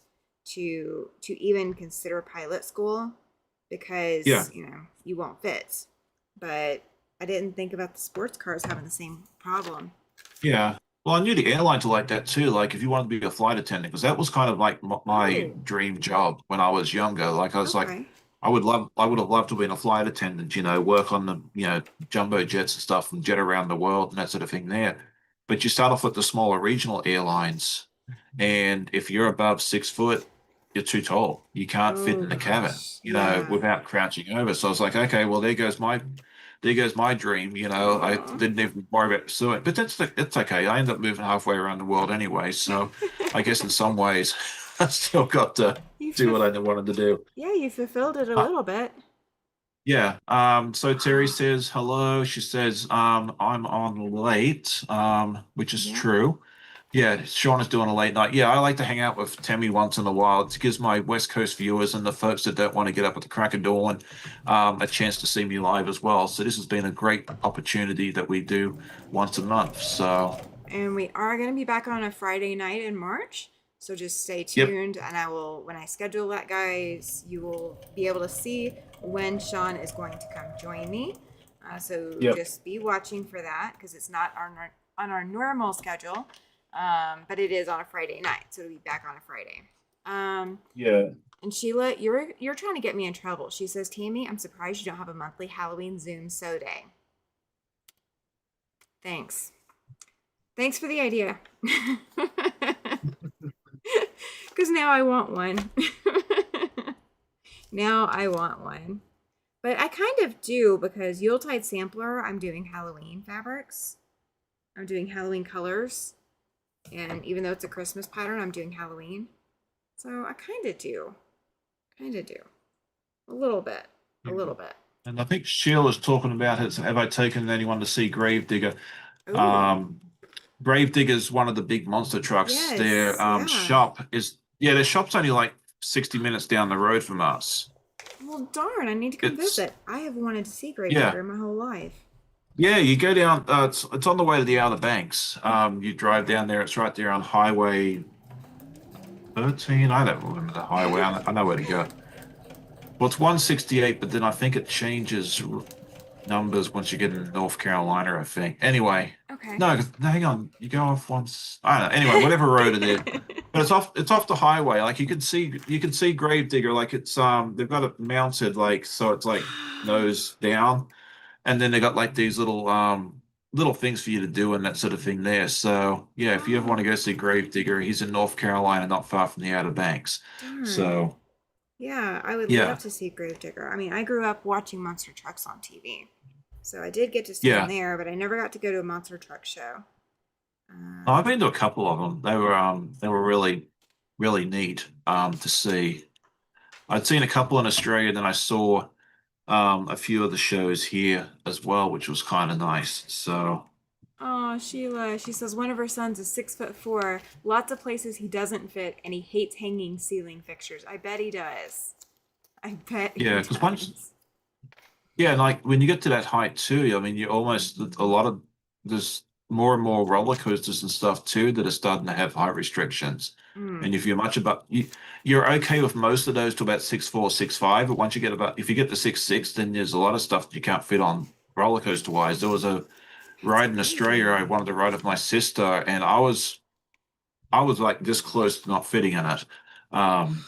to even consider pilot school yeah, because, you won't fit. But I didn't think about the sports cars having the same problem. yeah. Well, I knew the airlines are like that too. Like if you wanted to be a flight attendant, because that was kind of like my Oh, dream job when I was younger. Like I was like, okay. I would have loved to be a flight attendant, work on the, jumbo jets and stuff and jet around the world and that sort of thing there. But you start off with the smaller regional airlines, and if you're above 6 foot, you're too tall. You can't fit Oh in the cabin, gosh. Yeah. without crouching over. So I was like, okay, well, there goes my dream. I Oh. didn't even worry about pursuing it, but it's okay. I ended up moving halfway around the world anyway. So I guess in some ways, I still got to You do what fulf- I wanted to do. yeah, you fulfilled it a Uh, little bit. yeah. So Terry says hello. She says, I'm on late, which is Yeah. true. Yeah, Sean is doing a late night. Yeah, I like to hang out with Tammy once in a while. It gives my West Coast viewers and the folks that don't want to get up at the crack of dawn, a chance to see me live as well. So this has been a great opportunity that we do once a month. So, And we are going to be back on a Friday night in March. So just stay yep, tuned, and when I schedule that, guys, you will be able to see when Sean is going to come join me. So yep, just be watching for that because it's not on our normal schedule, but it is on a Friday night. So it'll be back on a Friday. Um, yeah. and Sheila, you're trying to get me in trouble. She says, Tammy, I'm surprised you don't have a monthly Halloween Zoom so day. Thanks. Thanks for the idea. Because now I want one. Now I want one. But I kind of do because Yuletide Sampler, I'm doing Halloween fabrics. I'm doing Halloween colors. And even though it's a Christmas pattern, I'm doing Halloween. So I kind of do. Kind of do. A little bit. A little bit. And I think Sheila's talking about it. Have I taken anyone to see Gravedigger? Oh, Um, Gravedigger's one of the big monster trucks. yes. Yeah. Their shop's only like 60 minutes down the road from us. Well, darn, I need to come It's visit. I have wanted to see yeah. Gravedigger my whole life. Yeah, you go down, it's on the way to the Outer Banks. You drive Okay. down there, it's right there on Highway 13. I don't remember the highway. I know where to go. Well, it's 168, but then I think it changes numbers once you get into North Carolina, I think. Anyway, Okay. no, hang on. You go off once. I don't know. Anyway, whatever road it is. But it's off the highway. Like you can see Gravedigger, like they've got it mounted like so it's like nose down. And then they got like these little things for you to do and that sort of thing there. So yeah, if you ever want to Oh, go see Gravedigger, he's in North Carolina, not far from the Outer Banks. darn. So Yeah, I would love yeah, to see Gravedigger. I mean, I grew up watching monster trucks on TV. So I did get to see him yeah. there, but I never got to go to a monster truck show. I've Um, been to a couple of them. They were really, really neat to see. I'd seen a couple in Australia, then I saw a few of the shows here as well, which was kind of nice. So oh, Sheila, she says one of her sons is 6'4". Lots of places he doesn't fit, and he hates hanging ceiling fixtures. I bet he does. I bet he yeah, because once does. yeah, and like when you get to that height too, I mean, you almost a lot of there's more and more roller coasters and stuff too that are starting to have height restrictions. Mm. And if you're much about you're okay with most of those to about 6'4", 6'5", but once you get about if you get to 6'6", then there's a lot of stuff that you can't fit on roller coaster wise. There was a That's ride in Australia I crazy. wanted to ride with my sister, and I was like this close to not fitting in it. Um,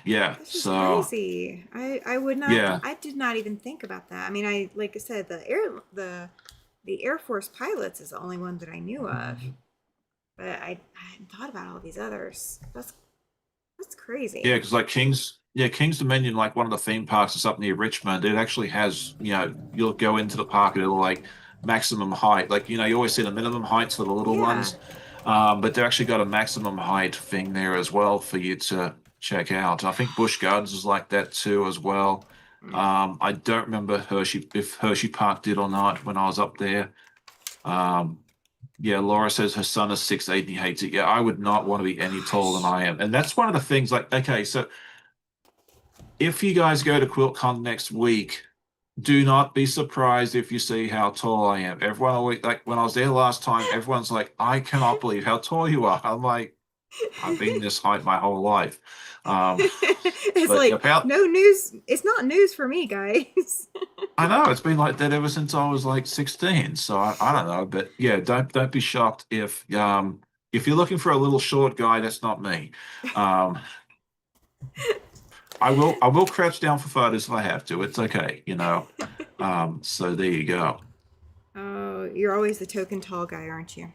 yeah, That's just so crazy. I would not. yeah, I did not even think about that. I mean, like I said, the Air Force pilots is the only one that I knew of. but I hadn't thought about all these others. That's crazy. Yeah, because like King's Dominion, like one of the theme parks is up near Richmond. It actually has, you'll go into the park and it'll like maximum height. Like, you always see the minimum heights for the little Yeah. ones. But they've actually got a maximum height thing there as well for you to check out. I think Busch Gardens is like that too as well. Mm. I don't remember if Hershey Park did or not when I was up there. Um, yeah, Laura says her son is 6'8" and he hates it. Yeah, I would not want to be any taller than Gosh. I am. And that's one of the things like, okay, so if you guys go to QuiltCon next week, do not be surprised if you see how tall I am. Everyone always, like when I was there last time, everyone's like, I cannot believe how tall you are. I'm like, I've been this height my whole life. Um, It's but like about no news. It's not news for me, guys. I know it's been like that ever since I was like 16. So I don't know, but yeah, don't be shocked if you're looking for a little short guy, that's not me. Um, I will crouch down for photos if I have to. It's okay. So there you go. Oh, you're always the token tall guy, aren't you?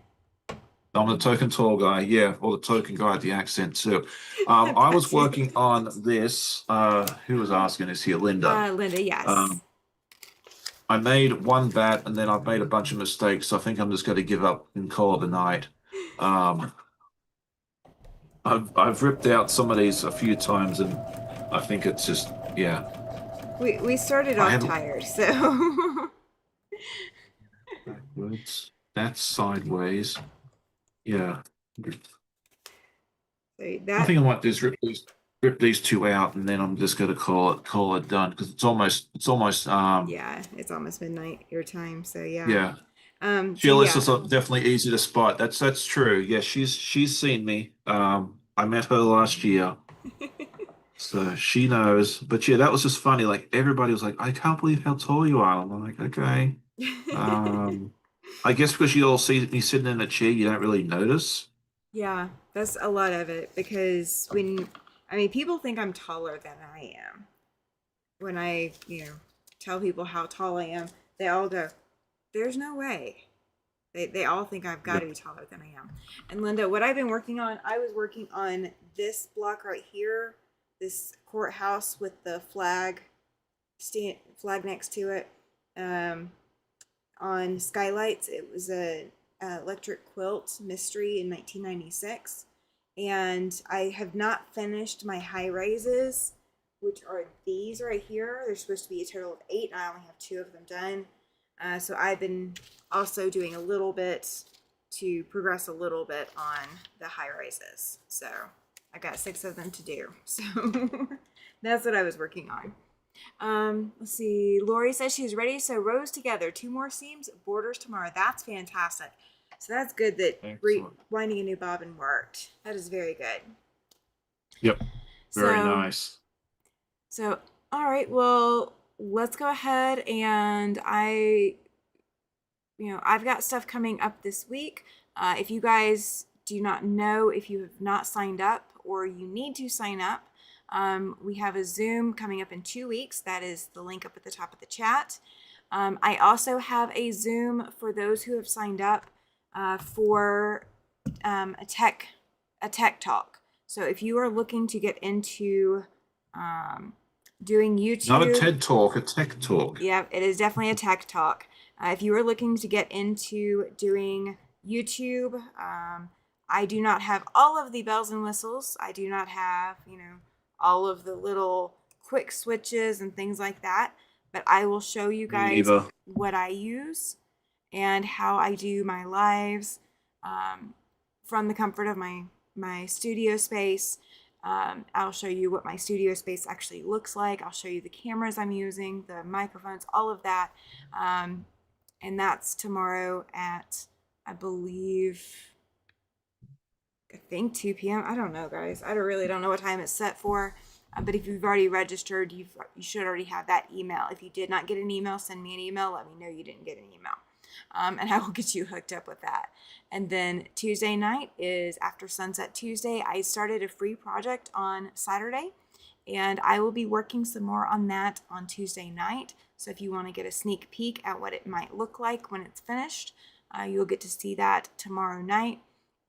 I'm the token tall guy, yeah, or the token guy with the accent too. I That was too. working on this. Who was asking this here? Linda. Linda, yes. Um, I made one bat and then I've made a bunch of mistakes. So I think I'm just going to give up and call it a night. Um, I've ripped out some of these a few times and I think it's just yeah. We started I off had tired, so backwards. That's sideways. Yeah. so I that think I might just rip these two out and then I'm just going to call it done because it's almost yeah, it's almost midnight your time, so yeah. yeah. So Phyllis yeah. is definitely easy to spot. That's true. Yeah, she's seen me. I met her last year. So she knows. But yeah, that was just funny. Like everybody was like, I can't believe how tall you are. I'm like, okay. Um, I guess because you all see me sitting in a chair, you don't really notice. Yeah, that's a lot of it because I mean, people think I'm taller than I am. When I, tell people how tall I am, they all go, there's no way. They all think I've got Yeah. to be taller than I am. And Linda, what I've been working on, I was working on this block right here, this courthouse with the flag next to it. Um, on Skylights, it was a electric quilt mystery in 1996, and I have not finished my high rises, which are these right here. There's supposed to be a total of 8, and I only have 2 of them done. So I've been also doing a little bit to progress a little bit on the high rises. So I got 6 of them to do. So that's what I was working on. Let's see. Lori says she's ready. So rows together, 2 more seams, borders tomorrow. That's fantastic. So that's good that Excellent. winding a new bobbin worked. That is very good. Yep. Very So, nice. so all right. Well, let's go ahead and I've got stuff coming up this week. If you guys do not know, if you have not signed up or you need to sign up, we have a Zoom coming up in 2 weeks. That is the link up at the top of the chat. I also have a Zoom for those who have signed up for a tech talk. So if you are looking to get into doing Not a YouTube, TED talk, a tech talk. yeah, it is definitely a tech talk. If you are looking to get into doing YouTube, I do not have all of the bells and whistles. I do not have, all of the little quick switches and things like that. But I will show you Me guys neither. what I use and how I do my lives from the comfort of my studio space. I'll show you what my studio space actually looks like. I'll show you the cameras I'm using, the microphones, all of that. And that's tomorrow at, I think 2 p.m. I don't know, guys. I really don't know what time it's set for. But if you've already registered, you should already have that email. If you did not get an email, send me an email. Let me know you didn't get an email. And I will get you hooked up with that. And then Tuesday night is After Sunset Tuesday. I started a free project on Saturday, and I will be working some more on that on Tuesday night. So if you want to get a sneak peek at what it might look like when it's finished, you'll get to see that tomorrow night.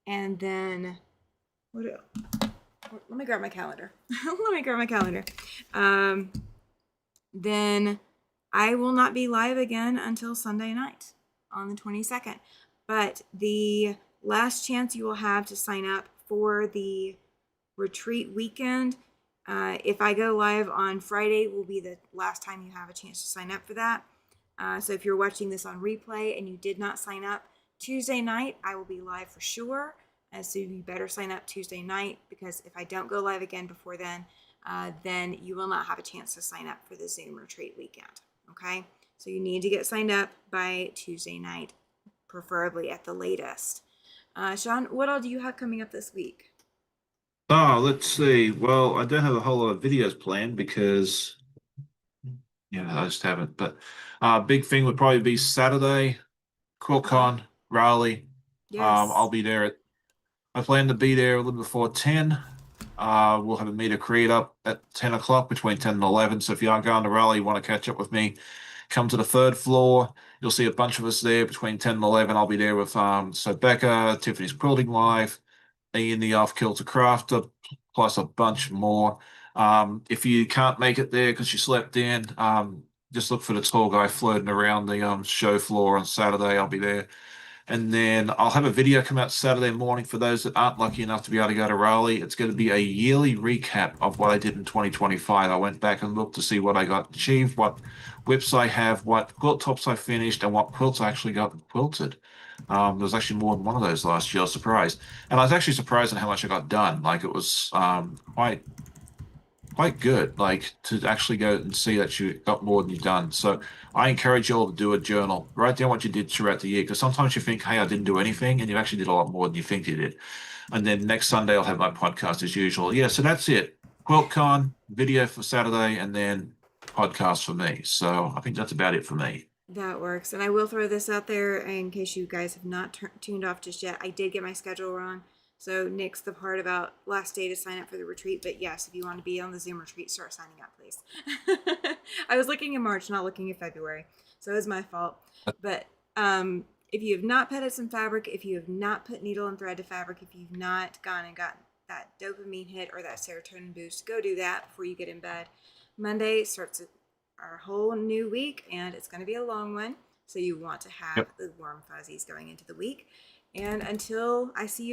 And then, let me grab my calendar. Let me grab my calendar. Then I will not be live again until Sunday night on the 22nd. But the last chance you will have to sign up for the retreat weekend, if I go live on Friday, will be the last time you have a chance to sign up for that. So if you're watching this on replay and you did not sign up, Tuesday night I will be live for sure. So you better sign up Tuesday night, because if I don't go live again before then you will not have a chance to sign up for the Zoom retreat weekend. Okay, so you need to get signed up by Tuesday night, preferably at the latest. Sean, what all do you have coming up this week? Oh, let's see. Well, I don't have a whole lot of videos planned because, I just haven't. But big thing would probably be Saturday, Okay. QuiltCon, Raleigh. Yes. I'll be there I plan to be there a little before 10. We'll have a meet and create up at 10 o'clock, between 10 and 11. So if you aren't going to Raleigh, you want to catch up with me, come to the third floor. You'll see a bunch of us there between 10 and 11. I'll be there with so Becca, Tiffany's Quilting Live, Ian the Off Kilter Crafter, plus a bunch more. If you can't make it there because you slept in, just look for the tall guy floating around the show floor on Saturday. I'll be there. And then I'll have a video come out Saturday morning for those that aren't lucky enough to be able to go to Raleigh. It's going to be a yearly recap of what I did in 2025. I went back and looked to see what I got achieved, what whips I have, what quilt tops I finished, and what quilts I actually got quilted. There was actually more than one of those last year. I was surprised. And I was actually surprised at how much I got done. Like, it was quite good, like, to actually go and see that you got more than you've done. So I encourage you all to do a journal. Write down what you did throughout the year, because sometimes you think, hey, I didn't do anything, and you actually did a lot more than you think you did. And then next Sunday I'll have my podcast as usual. Yeah, so that's it. QuiltCon, video for Saturday, and then podcast for me. So I think that's about it for me. That works. And I will throw this out there in case you guys have not tuned off just yet. I did get my schedule wrong. So Nick's the part about last day to sign up for the retreat. But yes, if you want to be on the Zoom retreat, start signing up, please. I was looking in March, not looking in February. So it was my fault. But if you have not petted some fabric, if you have not put needle and thread to fabric, if you've not gone and gotten that dopamine hit or that serotonin boost, go do that before you get in bed. Monday starts our whole new week, and it's going to be a long one. So you want to have Yep. the warm fuzzies going into the week. And until I see you